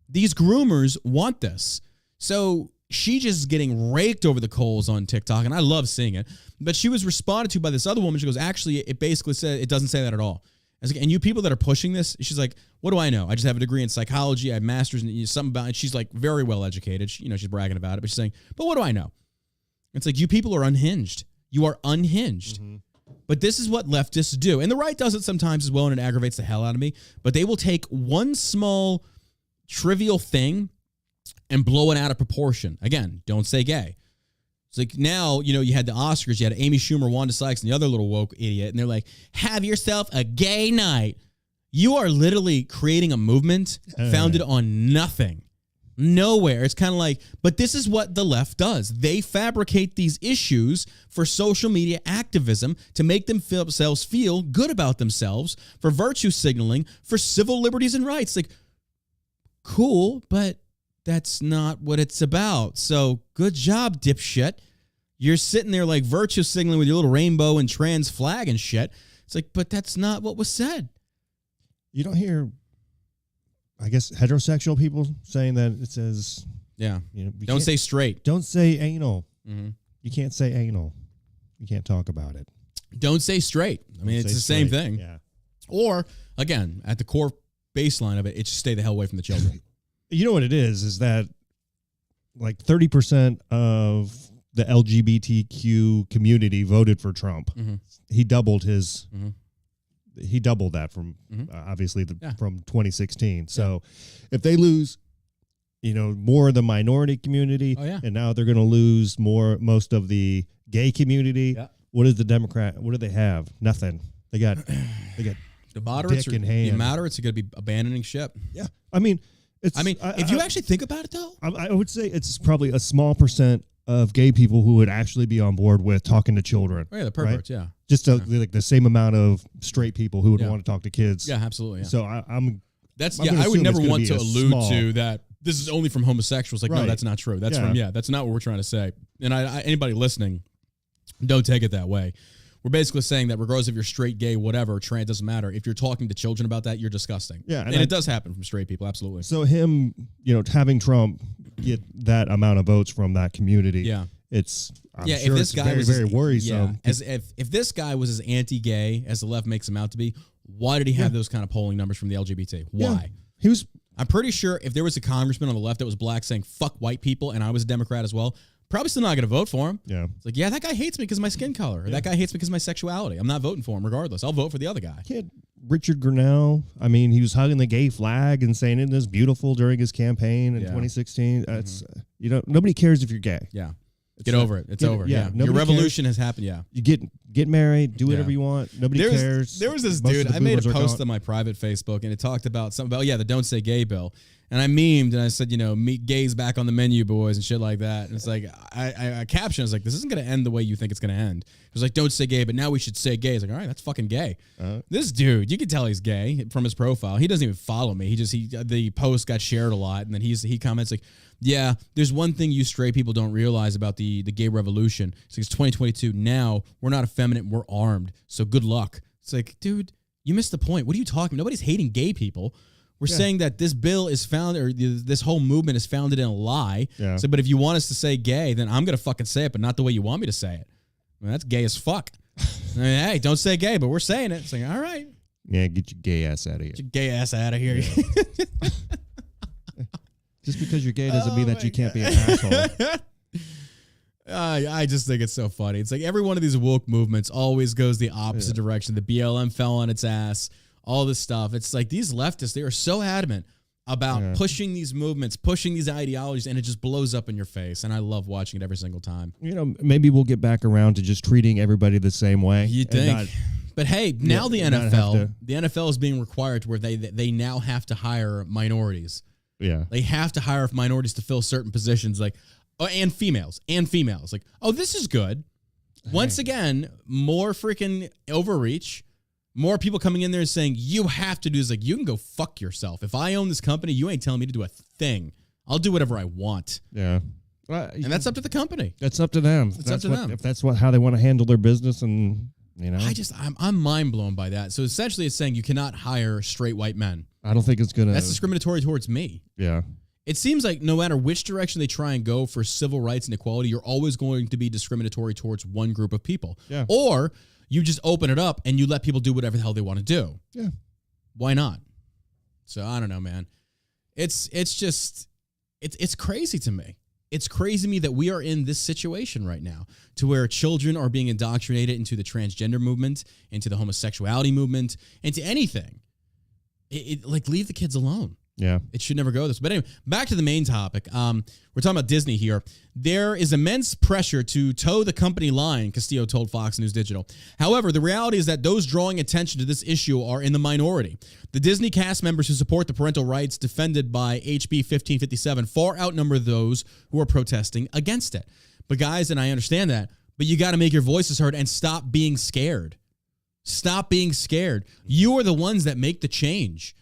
Speaker 1: These groomers want this. So she just getting raked over the coals on TikTok, and I love seeing it. But she was responded to by this other woman. She goes, actually, it basically said, it doesn't say that at all. I was like, and you people that are pushing this, she's like, what do I know? I just have a degree in psychology. I have master's in something about it. She's like very well educated. She's bragging about it, but she's saying, but what do I know? It's like, you people are unhinged. You are unhinged. Mm-hmm. But this is what leftists do. And the right does it sometimes as well, and it aggravates the hell out of me. But they will take one small trivial thing and blow it out of proportion. Again, don't say gay. It's like now, you had the Oscars, you had Amy Schumer, Wanda Sykes, and the other little woke idiot, and they're like, have yourself a gay night. You are literally creating a movement founded on nothing. Nowhere. It's kind of like, but this is what the left does. They fabricate these issues for social media activism to make themselves feel good about themselves, for virtue signaling, for civil liberties and rights. Like, cool, but that's not what it's about. So good job, dipshit. You're sitting there like virtue signaling with your little rainbow and trans flag and shit. It's like, but that's not what was said.
Speaker 2: You don't hear, I guess, heterosexual people saying that it says,
Speaker 1: Yeah.
Speaker 2: you know,
Speaker 1: Don't say straight.
Speaker 2: Don't say anal.
Speaker 1: Mm-hmm.
Speaker 2: You can't say anal. You can't talk about it.
Speaker 1: Don't say straight. I mean, it's the same thing.
Speaker 2: Yeah.
Speaker 1: Or, again, at the core baseline of it, it's just stay the hell away from the children.
Speaker 2: You know what it is that like 30% of the LGBTQ community voted for Trump.
Speaker 1: Mm-hmm.
Speaker 2: He doubled his...
Speaker 1: Mm-hmm.
Speaker 2: He doubled that from obviously from 2016. So if they lose, you know, more of the minority community, and now they're going to lose most of the gay community. Yeah. What is the Democrat? What do they have? Nothing. They got
Speaker 1: the moderates.
Speaker 2: Dick in hand.
Speaker 1: The moderates are going to be abandoning ship.
Speaker 2: Yeah, I mean,
Speaker 1: if you actually think about it, though,
Speaker 2: I would say it's probably a small percent of gay people who would actually be on board with talking to children.
Speaker 1: Oh, yeah, the perverts, right?
Speaker 2: Just like the same amount of straight people who would want to talk to kids.
Speaker 1: Yeah, absolutely. Yeah.
Speaker 2: So
Speaker 1: I would never want to allude to that this is only from homosexuals. Like, no, that's not true. That's that's not what we're trying to say. And anybody listening, don't take it that way. We're basically saying that regardless if you're straight, gay, whatever, trans, doesn't matter. If you're talking to children about that, you're disgusting. Yeah, and it does happen from straight people, absolutely.
Speaker 2: So him, you know, having Trump get that amount of votes from that community, I'm sure
Speaker 1: if this guy was
Speaker 2: very worrisome.
Speaker 1: If this guy was as anti-gay as the left makes him out to be, why did he have those kind of polling numbers from the LGBT? Why?
Speaker 2: Yeah. He was.
Speaker 1: I'm pretty sure if there was a congressman on the left that was black saying "fuck white people" and I was a Democrat as well, probably still not going to vote for him. Yeah. It's like, that guy hates me because of my skin color. Or that guy hates me because of my sexuality. I'm not voting for him regardless. I'll vote for the other guy.
Speaker 2: Yeah, Richard Grenell, I mean, he was hugging the gay flag and saying it is beautiful during his campaign in 2016. It's, you know, nobody cares if you're gay.
Speaker 1: Yeah. Get over it. It's over. Yeah. Your revolution has happened. Yeah.
Speaker 2: You get married, do whatever you want. Nobody cares.
Speaker 1: There was this dude. I made a post on my private Facebook, and it talked about something about the Don't Say Gay bill. And I memed and I said, you know, meet gays back on the menu, boys, and shit like that. And it's like, I captioned, I was like, this isn't going to end the way you think it's going to end. It was like, don't say gay, but now we should say gay. It's like, all right, that's fucking gay. This dude, you can tell he's gay from his profile. He doesn't even follow me. The post got shared a lot. And then he comments like, yeah, there's one thing you straight people don't realize about the gay revolution. It's like, it's 2022. Now we're not effeminate. We're armed. So good luck. It's like, dude, you missed the point. What are you talking? Nobody's hating gay people. We're saying that this bill is founded, or this whole movement is founded in a lie. Yeah. So, but if you want us to say gay, then I'm going to fucking say it, but not the way you want me to say it. I mean, that's gay as fuck. I mean, hey, don't say gay, but we're saying it. It's like, all right.
Speaker 2: Yeah, get your gay ass out of here.
Speaker 1: Get your gay ass out of here.
Speaker 2: Yeah. Just because you're gay doesn't mean that you can't be an asshole.
Speaker 1: I just think it's so funny. It's like every one of these woke movements always goes the opposite direction. The BLM fell on its ass. All this stuff. It's like these leftists, they are so adamant about pushing these movements, pushing these ideologies, and it just blows up in your face. And I love watching it every single time.
Speaker 2: You know, maybe we'll get back around to just treating everybody the same way.
Speaker 1: You think? But hey, now the NFL is being required to where they now have to hire minorities. Yeah. They have to hire minorities to fill certain positions, like and females. Like, oh, this is good. Once again, more freaking overreach. More people coming in there and saying, you have to do this. Like, you can go fuck yourself. If I own this company, you ain't telling me to do a thing. I'll do whatever I want. Yeah. And that's up to the company.
Speaker 2: That's up to them.
Speaker 1: It's up to them.
Speaker 2: If that's how they want to handle their business, and, you know.
Speaker 1: I'm mind blown by that. So essentially it's saying you cannot hire straight white men.
Speaker 2: I don't think it's going to.
Speaker 1: That's discriminatory towards me. Yeah. It seems like no matter which direction they try and go for civil rights and equality, you're always going to be discriminatory towards one group of people. Yeah. Or you just open it up and you let people do whatever the hell they want to do. Yeah. Why not? So I don't know, man. It's crazy to me. It's crazy to me that we are in this situation right now to where children are being indoctrinated into the transgender movement, into the homosexuality movement, into anything. Like, leave the kids alone. Yeah. It should never go this. But anyway, back to the main topic. We're talking about Disney here. There is immense pressure to toe the company line, Castillo told Fox News Digital. However, the reality is that those drawing attention to this issue are in the minority. The Disney cast members who support the parental rights defended by HB 1557 far outnumber those who are protesting against it. But guys, and I understand that, but you got to make your voices heard and stop being scared. Stop being scared. You are the ones that make the change.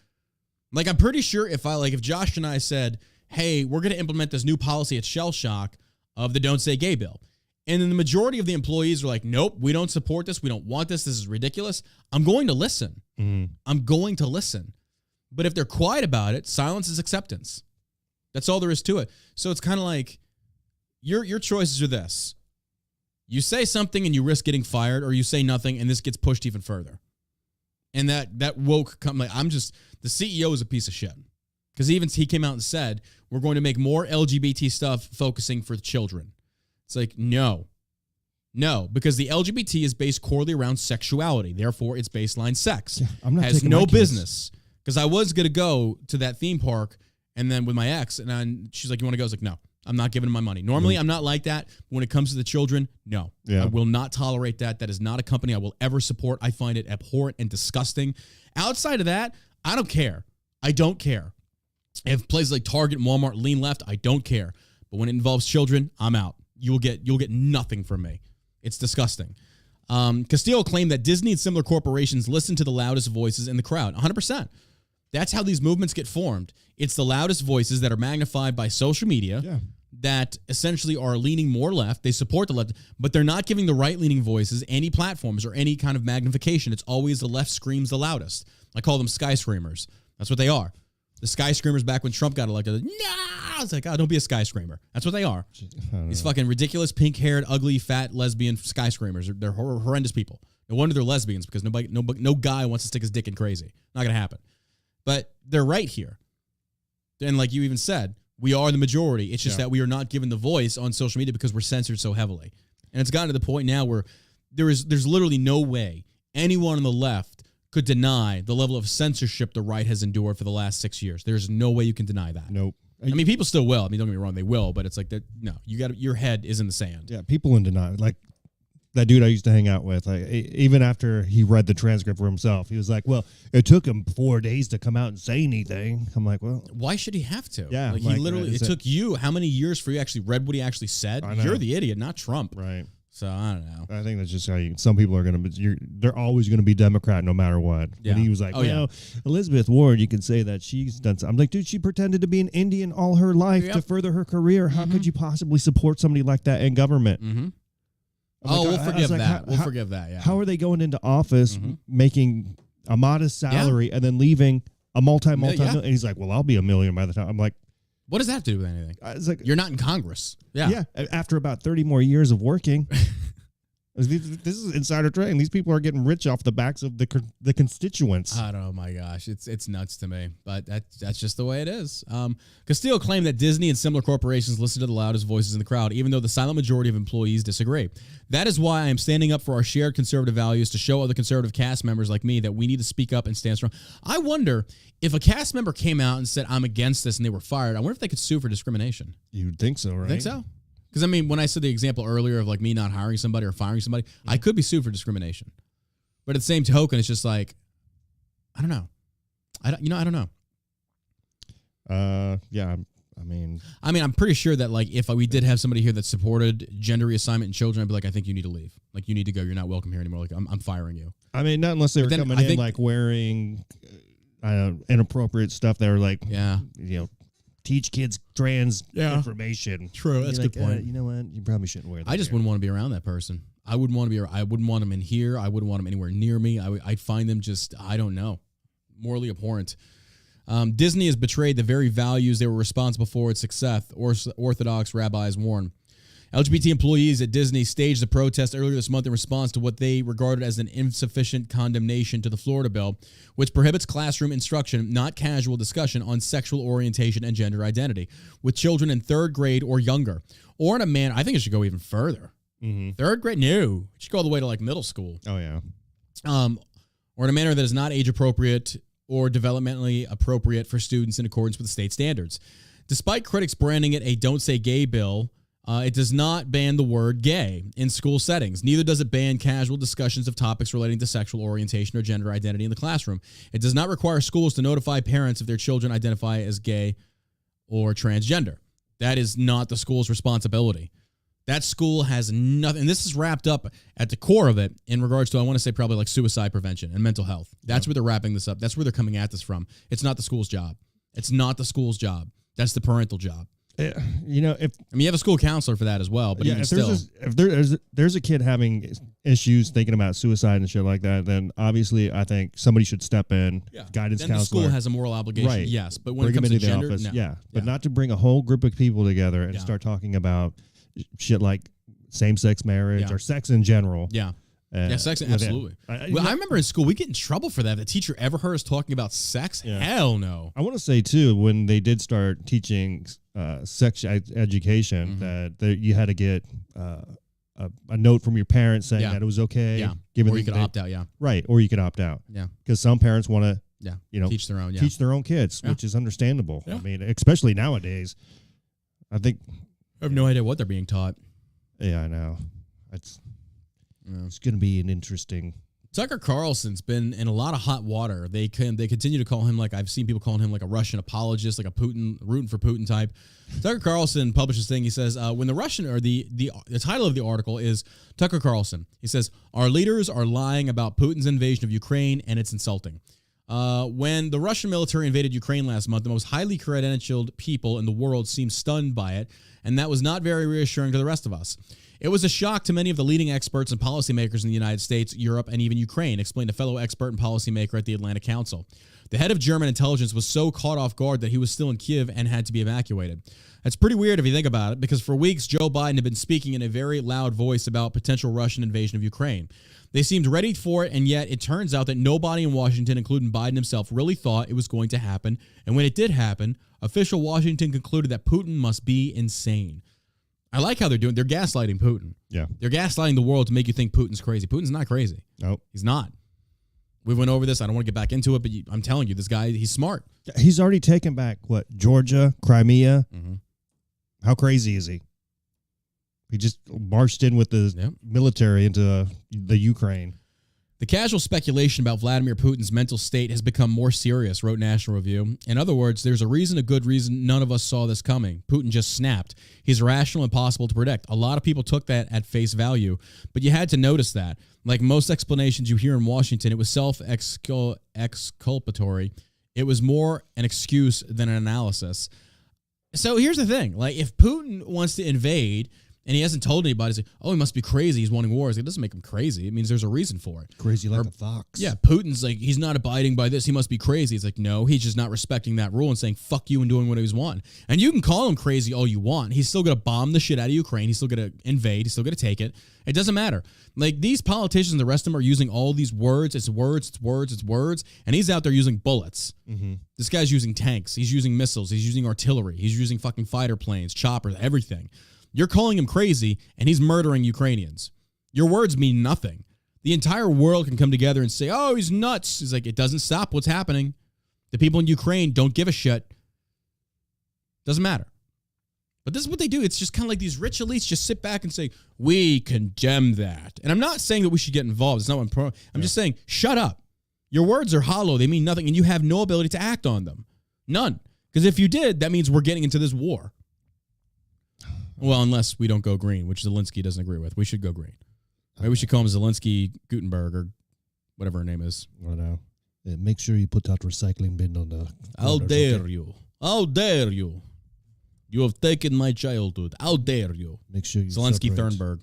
Speaker 1: Like, I'm pretty sure if Josh and I said, hey, we're going to implement this new policy at Shell Shock of the Don't Say Gay bill, and then the majority of the employees are like, nope, we don't support this. We don't want this. This is ridiculous. I'm going to listen. Mm-hmm. I'm going to listen. But if they're quiet about it, silence is acceptance. That's all there is to it. So it's kind of like your choices are this. You say something and you risk getting fired, or you say nothing and this gets pushed even further. And that woke the CEO is a piece of shit. Because even he came out and said, we're going to make more LGBT stuff focusing for children. It's like, no, because the LGBT is based corely around sexuality. Therefore, it's baseline sex.
Speaker 2: Yeah, I'm not
Speaker 1: has
Speaker 2: taking
Speaker 1: no
Speaker 2: my kids.
Speaker 1: business. Because I was going to go to that theme park and then with my ex, and she's like, you want to go? I was like, no, I'm not giving him my money. Normally, I'm not like that. When it comes to the children, no.
Speaker 2: Yeah.
Speaker 1: I will not tolerate that. That is not a company I will ever support. I find it abhorrent and disgusting. Outside of that, I don't care. I don't care. If places like Target and Walmart lean left, I don't care. But when it involves children, I'm out. You'll get nothing from me. It's disgusting. Castillo claimed that Disney and similar corporations listen to the loudest voices in the crowd. 100%. That's how these movements get formed. It's the loudest voices that are magnified by social media that essentially are leaning more left. They support the left, but they're not giving the right-leaning voices any platforms or any kind of magnification. It's always the left screams the loudest. I call them sky screamers. That's what they are. The sky screamers back when Trump got elected. No! It's like, oh, don't be a sky screamer. That's what they are. These fucking ridiculous, pink-haired, ugly, fat, lesbian sky screamers. They're horrendous people. No wonder they're lesbians, because no guy wants to stick his dick in crazy. Not going to happen. But they're right here. And like you even said, we are the majority. It's just that we are not given the voice on social media because we're censored so heavily. And it's gotten to the point now where there's literally no way anyone on the left could deny the level of censorship the right has endured for the last 6 years. There's no way you can deny that.
Speaker 2: Nope.
Speaker 1: I mean, people still will. I mean, don't get me wrong, they will, but it's like that. No, your head is in the sand.
Speaker 2: Yeah, people in denial. Like that dude I used to hang out with, even after he read the transcript for himself, he was like, well, it took him 4 days to come out and say anything. I'm like, well,
Speaker 1: why should he have to?
Speaker 2: Yeah.
Speaker 1: Like, he literally, it took you how many years for you to actually read what he actually said? You're the idiot, not Trump.
Speaker 2: Right.
Speaker 1: So I don't know.
Speaker 2: I think that's just how some people are going to they're always going to be Democrat no matter what.
Speaker 1: Yeah.
Speaker 2: And he was like, Elizabeth Warren, you can say that she's done something. I'm like, dude, she pretended to be an Indian all her life to further her career. How could you possibly support somebody like that in government?
Speaker 1: Mm-hmm. We'll forgive that. We'll forgive that, yeah.
Speaker 2: How are they going into office making a modest salary and then leaving a multi-million? And he's like, well, I'll be $1 million by the time. I'm like,
Speaker 1: what does that have to do with anything?
Speaker 2: It's like,
Speaker 1: you're not in Congress. Yeah.
Speaker 2: After about 30 more years of working. This is insider trading. These people are getting rich off the backs of the constituents.
Speaker 1: Oh my gosh, it's nuts to me, but that's just the way it is. Castillo claimed that Disney and similar corporations listen to the loudest voices in the crowd, even though the silent majority of employees disagree. That is why I am standing up for our shared conservative values to show other conservative cast members like me that we need to speak up and stand strong. I wonder if a cast member came out and said, I'm against this, and they were fired, I wonder if they could sue for discrimination.
Speaker 2: You'd think so, right?
Speaker 1: I think so. Because, I mean, when I said the example earlier of, like, me not hiring somebody or firing somebody, I could be sued for discrimination. But at the same token, it's just like, I don't know. I don't know.
Speaker 2: Yeah, I mean,
Speaker 1: I'm pretty sure that, like, if we did have somebody here that supported gender reassignment in children, I'd be like, I think you need to leave. Like, you need to go. You're not welcome here anymore. Like, I'm firing you.
Speaker 2: I mean, not unless they were coming in, like, wearing inappropriate stuff that were, like, teach kids trans information.
Speaker 1: True, that's a good point.
Speaker 2: You know what? You probably shouldn't wear that.
Speaker 1: I just wouldn't want to be around that person. I wouldn't want them in here. I wouldn't want them anywhere near me. I'd find them just, I don't know, morally abhorrent. Disney has betrayed the very values they were responsible for its success, Orthodox rabbis warn. LGBT employees at Disney staged a protest earlier this month in response to what they regarded as an insufficient condemnation to the Florida bill, which prohibits classroom instruction, not casual discussion, on sexual orientation and gender identity with children in 3rd grade or younger. Or in a manner, I think it should go even further. 3rd grade? No. It should go all the way to like middle school.
Speaker 2: Oh, yeah.
Speaker 1: Or in a manner that is not age appropriate or developmentally appropriate for students in accordance with state standards. Despite critics branding it a Don't Say Gay bill, it does not ban the word gay in school settings. Neither does it ban casual discussions of topics relating to sexual orientation or gender identity in the classroom. It does not require schools to notify parents if their children identify as gay or transgender. That is not the school's responsibility. That school has nothing, and this is wrapped up at the core of it in regards to, I want to say, probably like suicide prevention and mental health. That's where they're wrapping this up. That's where they're coming at this from. It's not the school's job. It's not the school's job. That's the parental job.
Speaker 2: You know, if
Speaker 1: I mean, you have a school counselor for that as well, but even still,
Speaker 2: if there's a kid having issues thinking about suicide and shit like that, then obviously I think somebody should step in. Guidance
Speaker 1: then
Speaker 2: counselor.
Speaker 1: The school has a moral obligation,
Speaker 2: right?
Speaker 1: Yes, but when
Speaker 2: bring
Speaker 1: it comes to
Speaker 2: the
Speaker 1: gender,
Speaker 2: office,
Speaker 1: no.
Speaker 2: but not to bring a whole group of people together and start talking about shit like same-sex marriage or sex in general.
Speaker 1: Sex, absolutely. I remember in school we get in trouble for that. If the teacher ever heard us talking about sex, hell no.
Speaker 2: I want to say too, when they did start teaching sex education, that you had to get a note from your parents saying that it was okay.
Speaker 1: Or you could opt out.
Speaker 2: Right, or you could opt out. Because some parents want to, teach their own kids, which is understandable. I mean, especially nowadays. I think
Speaker 1: I have no idea what they're being taught.
Speaker 2: Yeah, I know. It's going to be an interesting.
Speaker 1: Tucker Carlson's been in a lot of hot water. They continue to call him, like, I've seen people calling him like a Russian apologist, like a Putin, rooting for Putin type. Tucker Carlson published this thing. He says, when the Russian, or the title of the article is Tucker Carlson. He says, our leaders are lying about Putin's invasion of Ukraine, and it's insulting. When the Russian military invaded Ukraine last month, the most highly credentialed people in the world seemed stunned by it, and that was not very reassuring to the rest of us. It was a shock to many of the leading experts and policymakers in the United States, Europe, and even Ukraine, explained a fellow expert and policymaker at the Atlantic Council. The head of German intelligence was so caught off guard that he was still in Kiev and had to be evacuated. That's pretty weird if you think about it, because for weeks, Joe Biden had been speaking in a very loud voice about potential Russian invasion of Ukraine. They seemed ready for it, and yet it turns out that nobody in Washington, including Biden himself, really thought it was going to happen. And when it did happen, official Washington concluded that Putin must be insane. I like how they're gaslighting Putin.
Speaker 2: Yeah.
Speaker 1: They're gaslighting the world to make you think Putin's crazy. Putin's not crazy.
Speaker 2: Nope.
Speaker 1: He's not. We went over this. I don't want to get back into it, but I'm telling you, this guy, he's smart.
Speaker 2: He's already taken back, Georgia, Crimea. Mm-hmm. How crazy is he? He just marched in with the military into the Ukraine.
Speaker 1: The casual speculation about Vladimir Putin's mental state has become more serious, wrote National Review. In other words, there's a good reason none of us saw this coming. Putin just snapped. He's irrational and impossible to predict. A lot of people took that at face value, but you had to notice that. Like most explanations you hear in Washington, it was self-exculpatory. It was more an excuse than an analysis. So here's the thing. Like, if Putin wants to invade and he hasn't told anybody, say, oh, he must be crazy, he's wanting wars. It doesn't make him crazy. It means there's a reason for it.
Speaker 2: Crazy like a fox.
Speaker 1: Yeah, Putin's like, he's not abiding by this, he must be crazy. It's like, no, he's just not respecting that rule and saying, fuck you, and doing what he's wanting. And you can call him crazy all you want. He's still going to bomb the shit out of Ukraine. He's still going to invade. He's still going to take it. It doesn't matter. Like, these politicians and the rest of them are using all these words. It's words, it's words, it's words. And he's out there using bullets. Mm-hmm. This guy's using tanks. He's using missiles. He's using artillery. He's using fucking fighter planes, choppers, everything. You're calling him crazy, and he's murdering Ukrainians. Your words mean nothing. The entire world can come together and say, oh, he's nuts. He's like, it doesn't stop what's happening. The people in Ukraine don't give a shit. Doesn't matter. But this is what they do. It's just kind of like these rich elites just sit back and say, we condemn that. And I'm not saying that we should get involved. It's not what I'm just saying, shut up. Your words are hollow. They mean nothing, and you have no ability to act on them. None. Because if you did, that means we're getting into this war. Well, unless we don't go green, which Zelensky doesn't agree with. We should go green. Maybe we should call him Zelensky Gutenberg or whatever her name is.
Speaker 2: I know. Yeah, make sure you put that recycling bin on the...
Speaker 1: How dare you? How dare you? You have taken my childhood. How dare you?
Speaker 2: Make sure you
Speaker 1: Zelensky Thurnberg.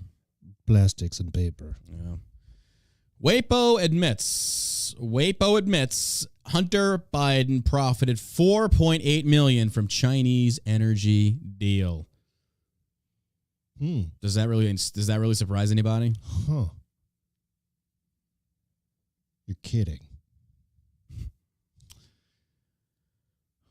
Speaker 2: Plastics and paper.
Speaker 1: Yeah. WAPO admits Hunter Biden profited $4.8 million from Chinese energy deal. Does that really surprise anybody?
Speaker 2: Huh. You're kidding.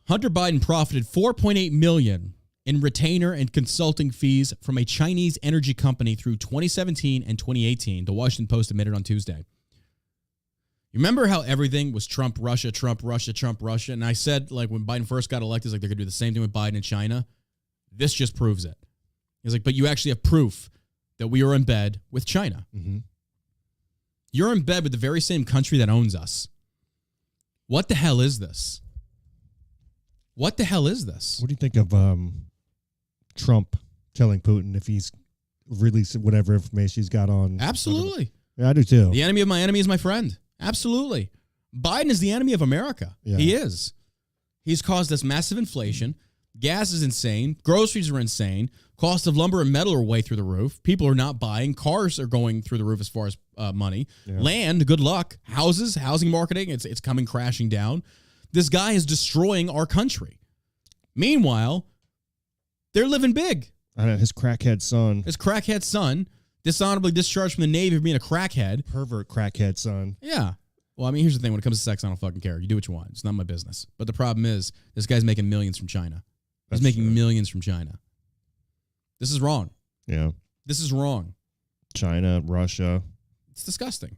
Speaker 1: Hunter Biden profited $4.8 million in retainer and consulting fees from a Chinese energy company through 2017 and 2018, the Washington Post admitted on Tuesday. You remember how everything was Trump, Russia, Trump, Russia, Trump, Russia? And I said, like, when Biden first got elected, like, they're going to do the same thing with Biden and China. This just proves it. He's like, but you actually have proof that we are in bed with China. Mm-hmm. You're in bed with the very same country that owns us. What the hell is this? What the hell is this?
Speaker 2: What do you think of Trump telling Putin if he's released whatever information he's got on?
Speaker 1: Absolutely.
Speaker 2: Yeah, I do too.
Speaker 1: The enemy of my enemy is my friend. Absolutely. Biden is the enemy of America. Yeah. He is. He's caused this massive inflation. Gas is insane. Groceries are insane. Cost of lumber and metal are way through the roof. People are not buying. Cars are going through the roof as far as money. Yeah. Land, good luck. Houses, housing marketing, it's coming crashing down. This guy is destroying our country. Meanwhile, they're living big.
Speaker 2: I know, his crackhead son, dishonorably discharged from the Navy for being a crackhead. Pervert crackhead son.
Speaker 1: Yeah. Well, I mean, here's the thing. When it comes to sex, I don't fucking care. You do what you want. It's not my business. But the problem is, this guy's making millions from China. He's making millions from China. This is wrong.
Speaker 2: Yeah.
Speaker 1: This is wrong.
Speaker 2: China, Russia.
Speaker 1: It's disgusting.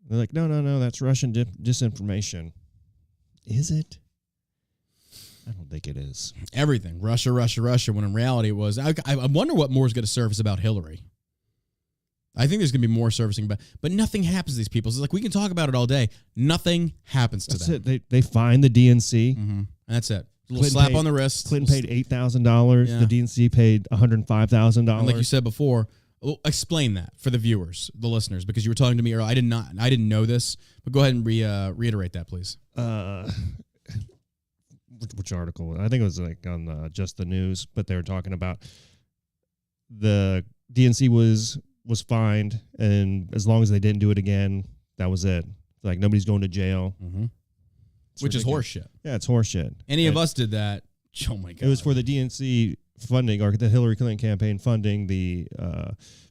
Speaker 2: They're like, no, that's Russian disinformation. Is it? I don't think it is.
Speaker 1: Everything. Russia, when in reality it was. I wonder what more is going to surface about Hillary. I think there's going to be more surfacing, but nothing happens to these people. It's like, we can talk about it all day. Nothing happens to them.
Speaker 2: That's it. They find the DNC.
Speaker 1: Mm-hmm. And that's it. A little slap on the wrist.
Speaker 2: Clinton paid $8,000. Yeah. The DNC paid $105,000.
Speaker 1: And like you said before, explain that for the viewers, the listeners, because you were talking to me earlier. I didn't know this, but go ahead and reiterate that, please.
Speaker 2: Which article? I think it was like on Just the News, but they were talking about the DNC was fined, and as long as they didn't do it again, that was it. Like, nobody's going to jail.
Speaker 1: Mm-hmm. Which is horseshit.
Speaker 2: Yeah, it's horseshit.
Speaker 1: Any of us did that. Oh, my God.
Speaker 2: It was for the DNC funding, or the Hillary Clinton campaign funding the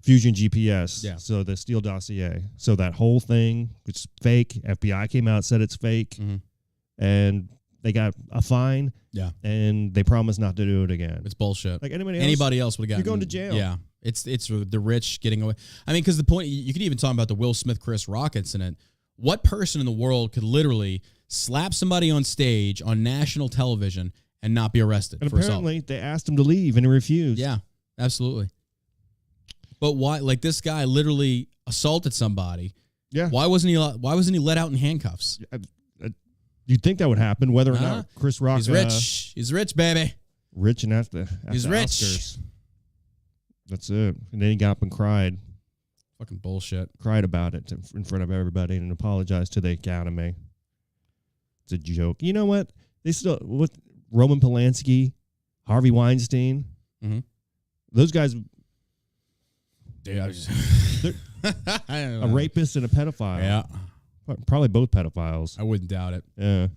Speaker 2: Fusion GPS.
Speaker 1: Yeah.
Speaker 2: So the Steele dossier. So that whole thing, which is fake. FBI came out, said it's fake.
Speaker 1: Mm-hmm.
Speaker 2: And they got a fine.
Speaker 1: Yeah.
Speaker 2: And they promised not to do it again.
Speaker 1: It's bullshit.
Speaker 2: Like
Speaker 1: anybody else would have gotten.
Speaker 2: You're going to jail.
Speaker 1: Yeah. It's the rich getting away. I mean, because the point, you could even talk about the Will Smith, Chris Rock incident. What person in the world could literally slap somebody on stage on national television and not be arrested
Speaker 2: and
Speaker 1: for assault?
Speaker 2: Apparently, they asked him to leave and he refused.
Speaker 1: Yeah, absolutely. But why? Like, this guy literally assaulted somebody.
Speaker 2: Yeah.
Speaker 1: Why wasn't he let out in handcuffs?
Speaker 2: You'd think that would happen, whether or not Chris Rock.
Speaker 1: He's rich. He's rich, baby.
Speaker 2: Rich and after
Speaker 1: he's rich.
Speaker 2: Oscars. That's it. And then he got up and cried.
Speaker 1: Fucking bullshit.
Speaker 2: Cried about it in front of everybody and apologized to the Academy. It's a joke. You know what? With Roman Polanski, Harvey Weinstein, those guys.
Speaker 1: Yeah,
Speaker 2: a rapist and a pedophile.
Speaker 1: Yeah.
Speaker 2: Probably both pedophiles.
Speaker 1: I wouldn't doubt it.
Speaker 2: Yeah.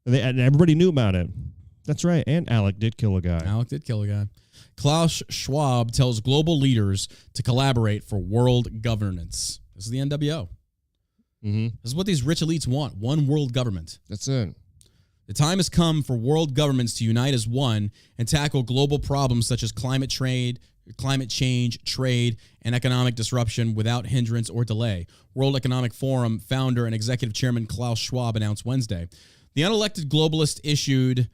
Speaker 2: And everybody knew about it. That's right. And Alec did kill a guy.
Speaker 1: Klaus Schwab tells global leaders to collaborate for world governance. This is the NWO.
Speaker 2: Mm-hmm.
Speaker 1: This is what these rich elites want. One world government.
Speaker 2: That's it.
Speaker 1: The time has come for world governments to unite as one and tackle global problems such as climate change, trade, and economic disruption without hindrance or delay. World Economic Forum founder and executive chairman Klaus Schwab announced Wednesday. The unelected globalist issued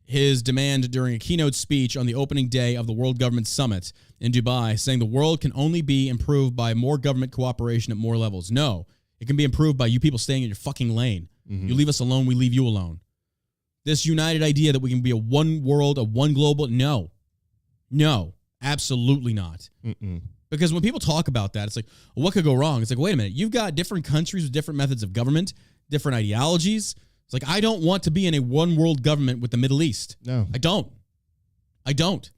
Speaker 1: his demand during a keynote speech on the opening day of the World Government Summit in Dubai, saying the world can only be improved by more government cooperation at more levels. No, it can be improved by you people staying in your fucking lane. Mm-hmm. You leave us alone, we leave you alone. This united idea that we can be a one world, a one global, no, absolutely not.
Speaker 2: Mm-mm.
Speaker 1: Because when people talk about that, it's like, well, what could go wrong? It's like, wait a minute, you've got different countries with different methods of government, different ideologies. It's like, I don't want to be in a one world government with the Middle East.
Speaker 2: No.
Speaker 1: I don't.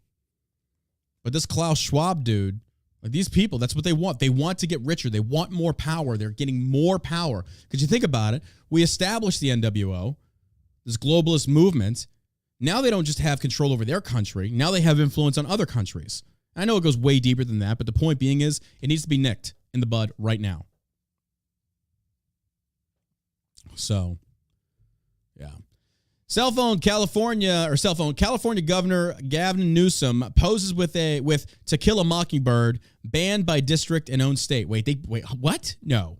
Speaker 1: But this Klaus Schwab dude, like, these people, that's what they want. They want to get richer. They want more power. They're getting more power. Because you think about it, we established the NWO, this globalist movement. Now they don't just have control over their country. Now they have influence on other countries. I know it goes way deeper than that, but the point being is it needs to be nicked in the bud right now. So, yeah. California Governor Gavin Newsom poses with To Kill a Mockingbird banned by district and own state. Wait, what? No.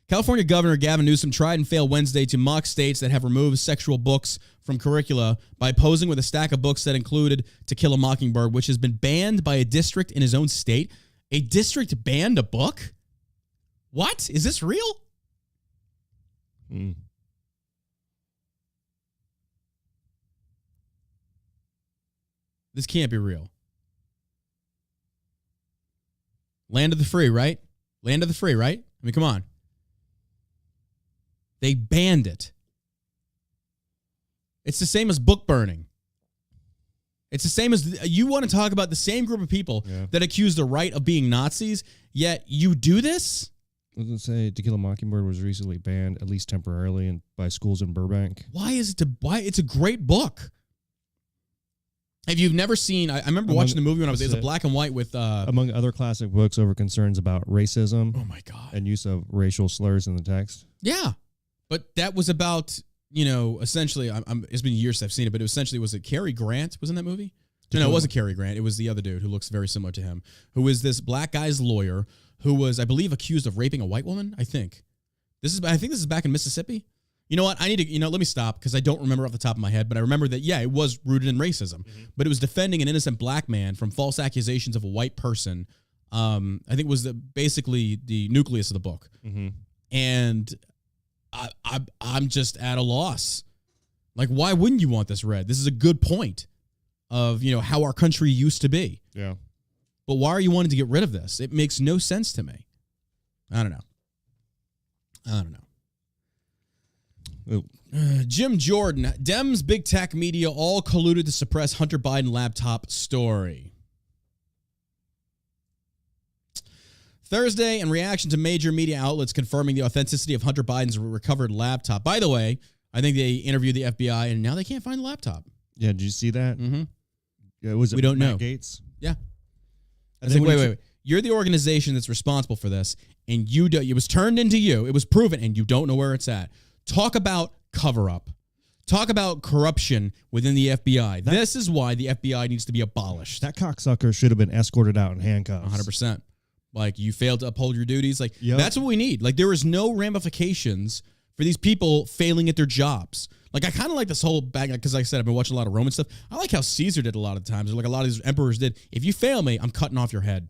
Speaker 1: California Governor Gavin Newsom tried and failed Wednesday to mock states that have removed sexual books from curricula by posing with a stack of books that included To Kill a Mockingbird, which has been banned by a district in his own state. A district banned a book? What? Is this real? This can't be real. Land of the free, right? I mean, come on. They banned it. It's the same as book burning. It's the same as you want to talk about the same group of people that accuse the right of being Nazis, yet you do this?
Speaker 2: I was going to say To Kill a Mockingbird was recently banned, at least temporarily, by schools in Burbank.
Speaker 1: Why is it why? It's a great book. If you've never seen, I remember watching the movie when I was, it was a black and white with...
Speaker 2: among other classic books over concerns about racism.
Speaker 1: Oh my God.
Speaker 2: And use of racial slurs in the text.
Speaker 1: Yeah. But that was about, essentially, it's been years since I've seen it, but essentially, was it Cary Grant was in that movie? No, it wasn't Cary Grant. It was the other dude who looks very similar to him, who is this black guy's lawyer who was, I believe, accused of raping a white woman, I think. I think this is back in Mississippi. You know what? I need to, let me stop because I don't remember off the top of my head, but I remember that, it was rooted in racism, but it was defending an innocent black man from false accusations of a white person. I think it was basically the nucleus of the book. And I'm just at a loss. Like, why wouldn't you want this read? This is a good point of, how our country used to be.
Speaker 2: Yeah.
Speaker 1: But why are you wanting to get rid of this? It makes no sense to me. I don't know. Jim Jordan, Dems, big tech media all colluded to suppress Hunter Biden laptop story. Thursday, in reaction to major media outlets confirming the authenticity of Hunter Biden's recovered laptop. By the way, I think they interviewed the FBI and now they can't find the laptop.
Speaker 2: Yeah, did you see that?
Speaker 1: Mm-hmm.
Speaker 2: Yeah, was it
Speaker 1: we don't
Speaker 2: Matt
Speaker 1: know.
Speaker 2: Gates?
Speaker 1: Yeah. It's like, wait. You're the organization that's responsible for this, and it was turned into you. It was proven, and you don't know where it's at. Talk about cover-up. Talk about corruption within the FBI. This is why the FBI needs to be abolished.
Speaker 2: That cocksucker should have been escorted out in handcuffs.
Speaker 1: 100%. Like, you failed to uphold your duties. Like, That's what we need. Like, there is no ramifications for these people failing at their jobs. Like, I kind of like this whole bag, because like I said, I've been watching a lot of Roman stuff. I like how Caesar did a lot of times, or like a lot of these emperors did. If you fail me, I'm cutting off your head.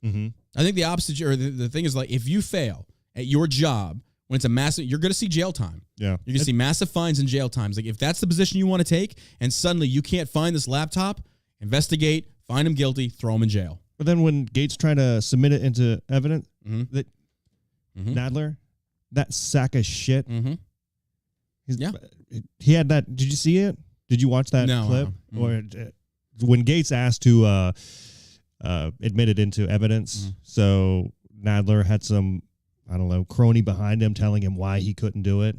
Speaker 1: I think the opposite, or the thing is, like, if you fail at your job, when it's a massive, you're going to see jail time.
Speaker 2: Yeah.
Speaker 1: You're going to see massive fines and jail times. Like, if that's the position you want to take, and suddenly you can't find this laptop, investigate, find him guilty, throw him in jail.
Speaker 2: But then when Gates tried to submit it into evidence, that Nadler, that sack of shit, he had that. Did you see it? Did you watch that clip? Or when Gates asked to admit it into evidence, so Nadler had some, I don't know, crony behind him telling him why he couldn't do it.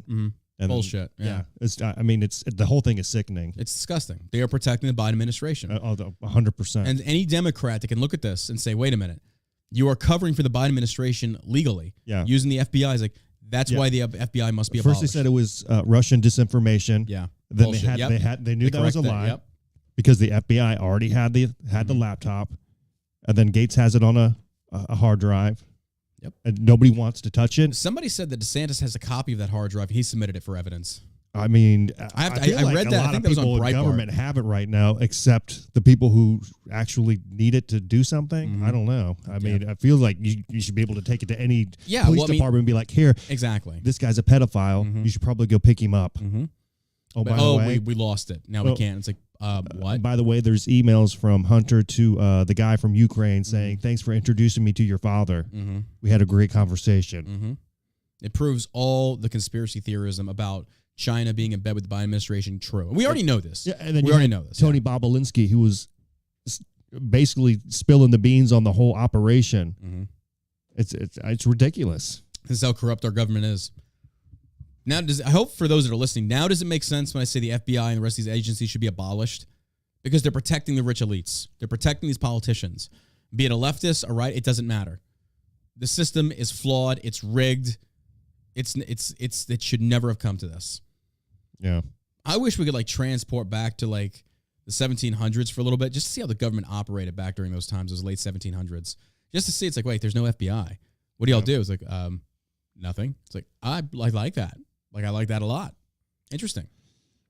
Speaker 1: And bullshit. Yeah.
Speaker 2: It's, the whole thing is sickening.
Speaker 1: It's disgusting. They are protecting the Biden administration.
Speaker 2: 100%.
Speaker 1: And any Democrat that can look at this and say, wait a minute, you are covering for the Biden administration legally using the FBI. Is like, that's why the FBI must be abolished.
Speaker 2: First they said it was Russian disinformation.
Speaker 1: Yeah.
Speaker 2: Then they knew that was a lie because the FBI already had the laptop, and then Gates has it on a hard drive. Yep. And nobody wants to touch it.
Speaker 1: Somebody said that DeSantis has a copy of that hard drive. He submitted it for evidence.
Speaker 2: I mean, I
Speaker 1: read that. I think that was on Breitbart.
Speaker 2: Government have it right now, except the people who actually need it to do something. I don't know. I mean, I feel like you should be able to take it to any police department and be like, here,
Speaker 1: exactly.
Speaker 2: This guy's a pedophile. You should probably go pick him up. Oh, by the way,
Speaker 1: we lost it. Now we can't. It's like, what?
Speaker 2: By the way, there's emails from Hunter to the guy from Ukraine saying, thanks for introducing me to your father. We had a great conversation.
Speaker 1: It proves all the conspiracy theorism about China being in bed with the Biden administration true. We already know this.
Speaker 2: Yeah, and then
Speaker 1: we already know this.
Speaker 2: Tony Bobolinsky, who was basically spilling the beans on the whole operation. It's ridiculous.
Speaker 1: This is how corrupt our government is. Now, I hope for those that are listening, now does it make sense when I say the FBI and the rest of these agencies should be abolished? Because they're protecting the rich elites. They're protecting these politicians. Be it a leftist or right, it doesn't matter. The system is flawed. It's rigged. It should never have come to this.
Speaker 2: Yeah.
Speaker 1: I wish we could like transport back to like the 1700s for a little bit, just to see how the government operated back during those times, those late 1700s. Just to see, it's like, wait, there's no FBI. What do y'all do? It's like, nothing. It's like, I like that. Like, I like that a lot. Interesting.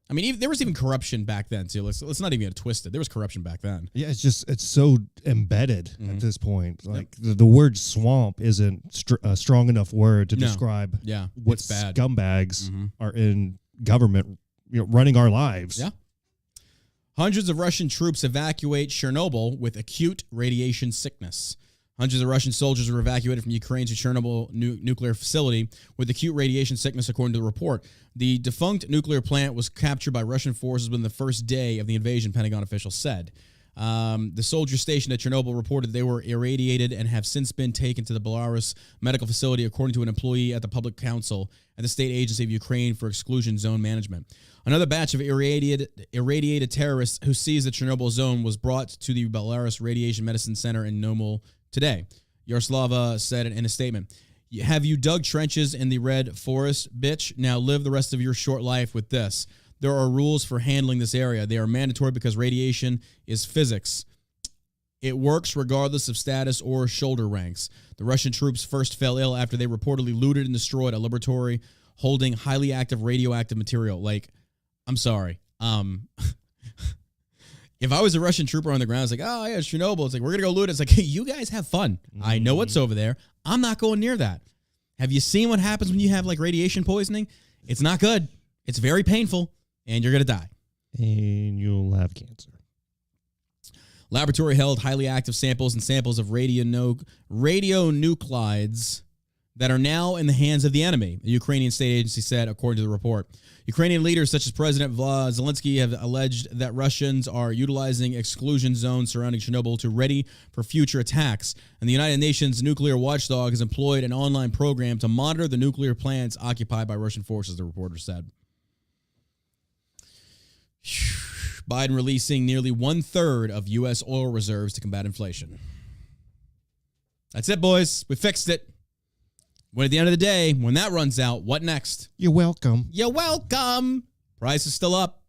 Speaker 1: I mean, there was even corruption back then, too. Let's not even get twisted. There was corruption back then.
Speaker 2: Yeah, it's so embedded at this point. Like, the word swamp isn't a strong enough word to describe what bad scumbags are in government, running our lives.
Speaker 1: Yeah. Hundreds of Russian troops evacuate Chernobyl with acute radiation sickness. Hundreds of Russian soldiers were evacuated from Ukraine's Chernobyl nuclear facility with acute radiation sickness, according to the report. The defunct nuclear plant was captured by Russian forces within the first day of the invasion, Pentagon officials said. The soldiers stationed at Chernobyl reported they were irradiated and have since been taken to the Belarus medical facility, according to an employee at the Public Council at the State Agency of Ukraine for Exclusion Zone Management. Another batch of irradiated terrorists who seized the Chernobyl zone was brought to the Belarus Radiation Medicine Center in Chernobyl today, Yaroslava said in a statement. Have you dug trenches in the red forest, bitch? Now live the rest of your short life with this. There are rules for handling this area. They are mandatory because radiation is physics. It works regardless of status or shoulder ranks. The Russian troops first fell ill after they reportedly looted and destroyed a laboratory holding highly active radioactive material. Like, I'm sorry. If I was a Russian trooper on the ground, it's like, oh, yeah, it's Chernobyl. It's like, we're going to go loot it. It's like, hey, you guys have fun. I know what's over there. I'm not going near that. Have you seen what happens when you have, like, radiation poisoning? It's not good. It's very painful, and you're going to die.
Speaker 2: And you'll have cancer.
Speaker 1: Laboratory held highly active samples and samples of radionuclides that are now in the hands of the enemy, the Ukrainian state agency said, according to the report. Ukrainian leaders such as President Zelensky have alleged that Russians are utilizing exclusion zones surrounding Chernobyl to ready for future attacks. And the United Nations nuclear watchdog has employed an online program to monitor the nuclear plants occupied by Russian forces, the reporter said. Biden releasing nearly 1/3 of U.S. oil reserves to combat inflation. That's it, boys. We fixed it. When at the end of the day, when that runs out, what next?
Speaker 2: You're welcome.
Speaker 1: You're welcome. Price is still up.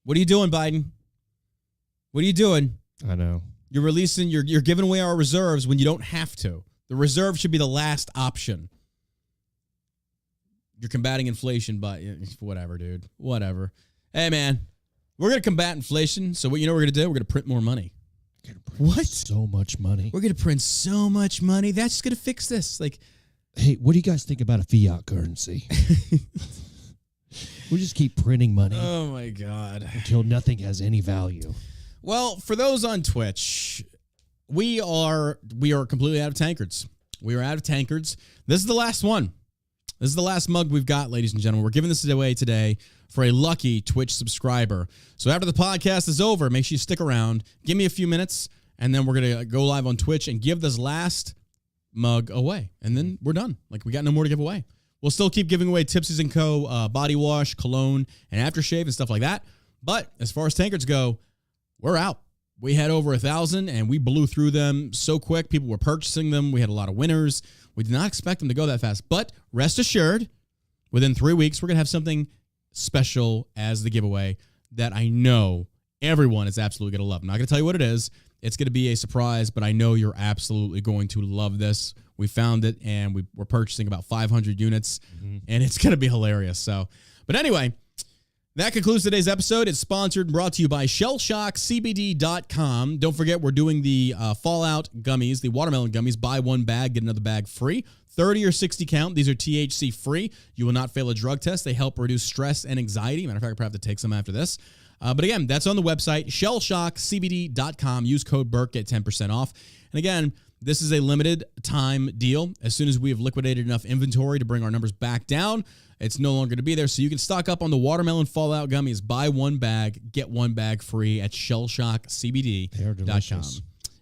Speaker 1: What are you doing, Biden? What are you doing?
Speaker 2: I know.
Speaker 1: You're releasing, you're giving away our reserves when you don't have to. The reserve should be the last option. You're combating inflation, but whatever, dude. Whatever. Hey, man, we're going to combat inflation. So what you know we're going to do? We're going to print more money.
Speaker 2: What? So much money.
Speaker 1: We're going to print so much money. That's just going to fix this. Like,
Speaker 2: hey, what do you guys think about a fiat currency? We'll just keep printing money.
Speaker 1: Oh, my God.
Speaker 2: Until nothing has any value.
Speaker 1: Well, for those on Twitch, we are completely out of tankards. We are out of tankards. This is the last one. This is the last mug we've got, ladies and gentlemen. We're giving this away today for a lucky Twitch subscriber. So after the podcast is over, make sure you stick around. Give me a few minutes, and then we're going to go live on Twitch and give this last mug away. And then we're done. Like, we got no more to give away. We'll still keep giving away Tipsies & Co. Body wash, cologne, and aftershave and stuff like that. But as far as tankards go, we're out. We had over 1,000, and we blew through them so quick. People were purchasing them. We had a lot of winners. We did not expect them to go that fast. But rest assured, within 3 weeks, we're going to have something special as the giveaway that I know everyone is absolutely going to love. I'm not going to tell you what it is. It's going to be a surprise, but I know you're absolutely going to love this. We found it, and we're purchasing about 500 units, and it's going to be hilarious. So, but anyway, that concludes today's episode. It's sponsored and brought to you by ShellShockCBD.com. Don't forget, we're doing the Fallout gummies, the watermelon gummies. Buy one bag, get another bag free. 30 or 60 count. These are THC free. You will not fail a drug test. They help reduce stress and anxiety. Matter of fact, I probably have to take some after this. But again, that's on the website, ShellShockCBD.com. Use code Burke, get 10% off. And again, this is a limited time deal. As soon as we have liquidated enough inventory to bring our numbers back down, it's no longer to be there. So you can stock up on the watermelon Fallout gummies. Buy one bag, get one bag free at ShellShockCBD.com.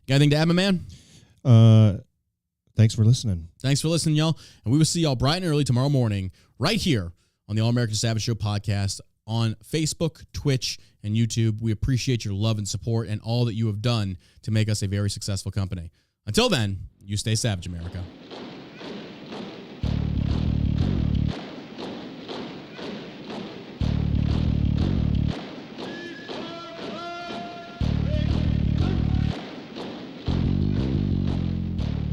Speaker 1: Got anything to add, my man?
Speaker 2: Thanks for listening.
Speaker 1: Thanks for listening, y'all. And we will see y'all bright and early tomorrow morning right here on the All American Savage Show podcast on Facebook, Twitch, and YouTube. We appreciate your love and support and all that you have done to make us a very successful company. Until then, you stay savage, America.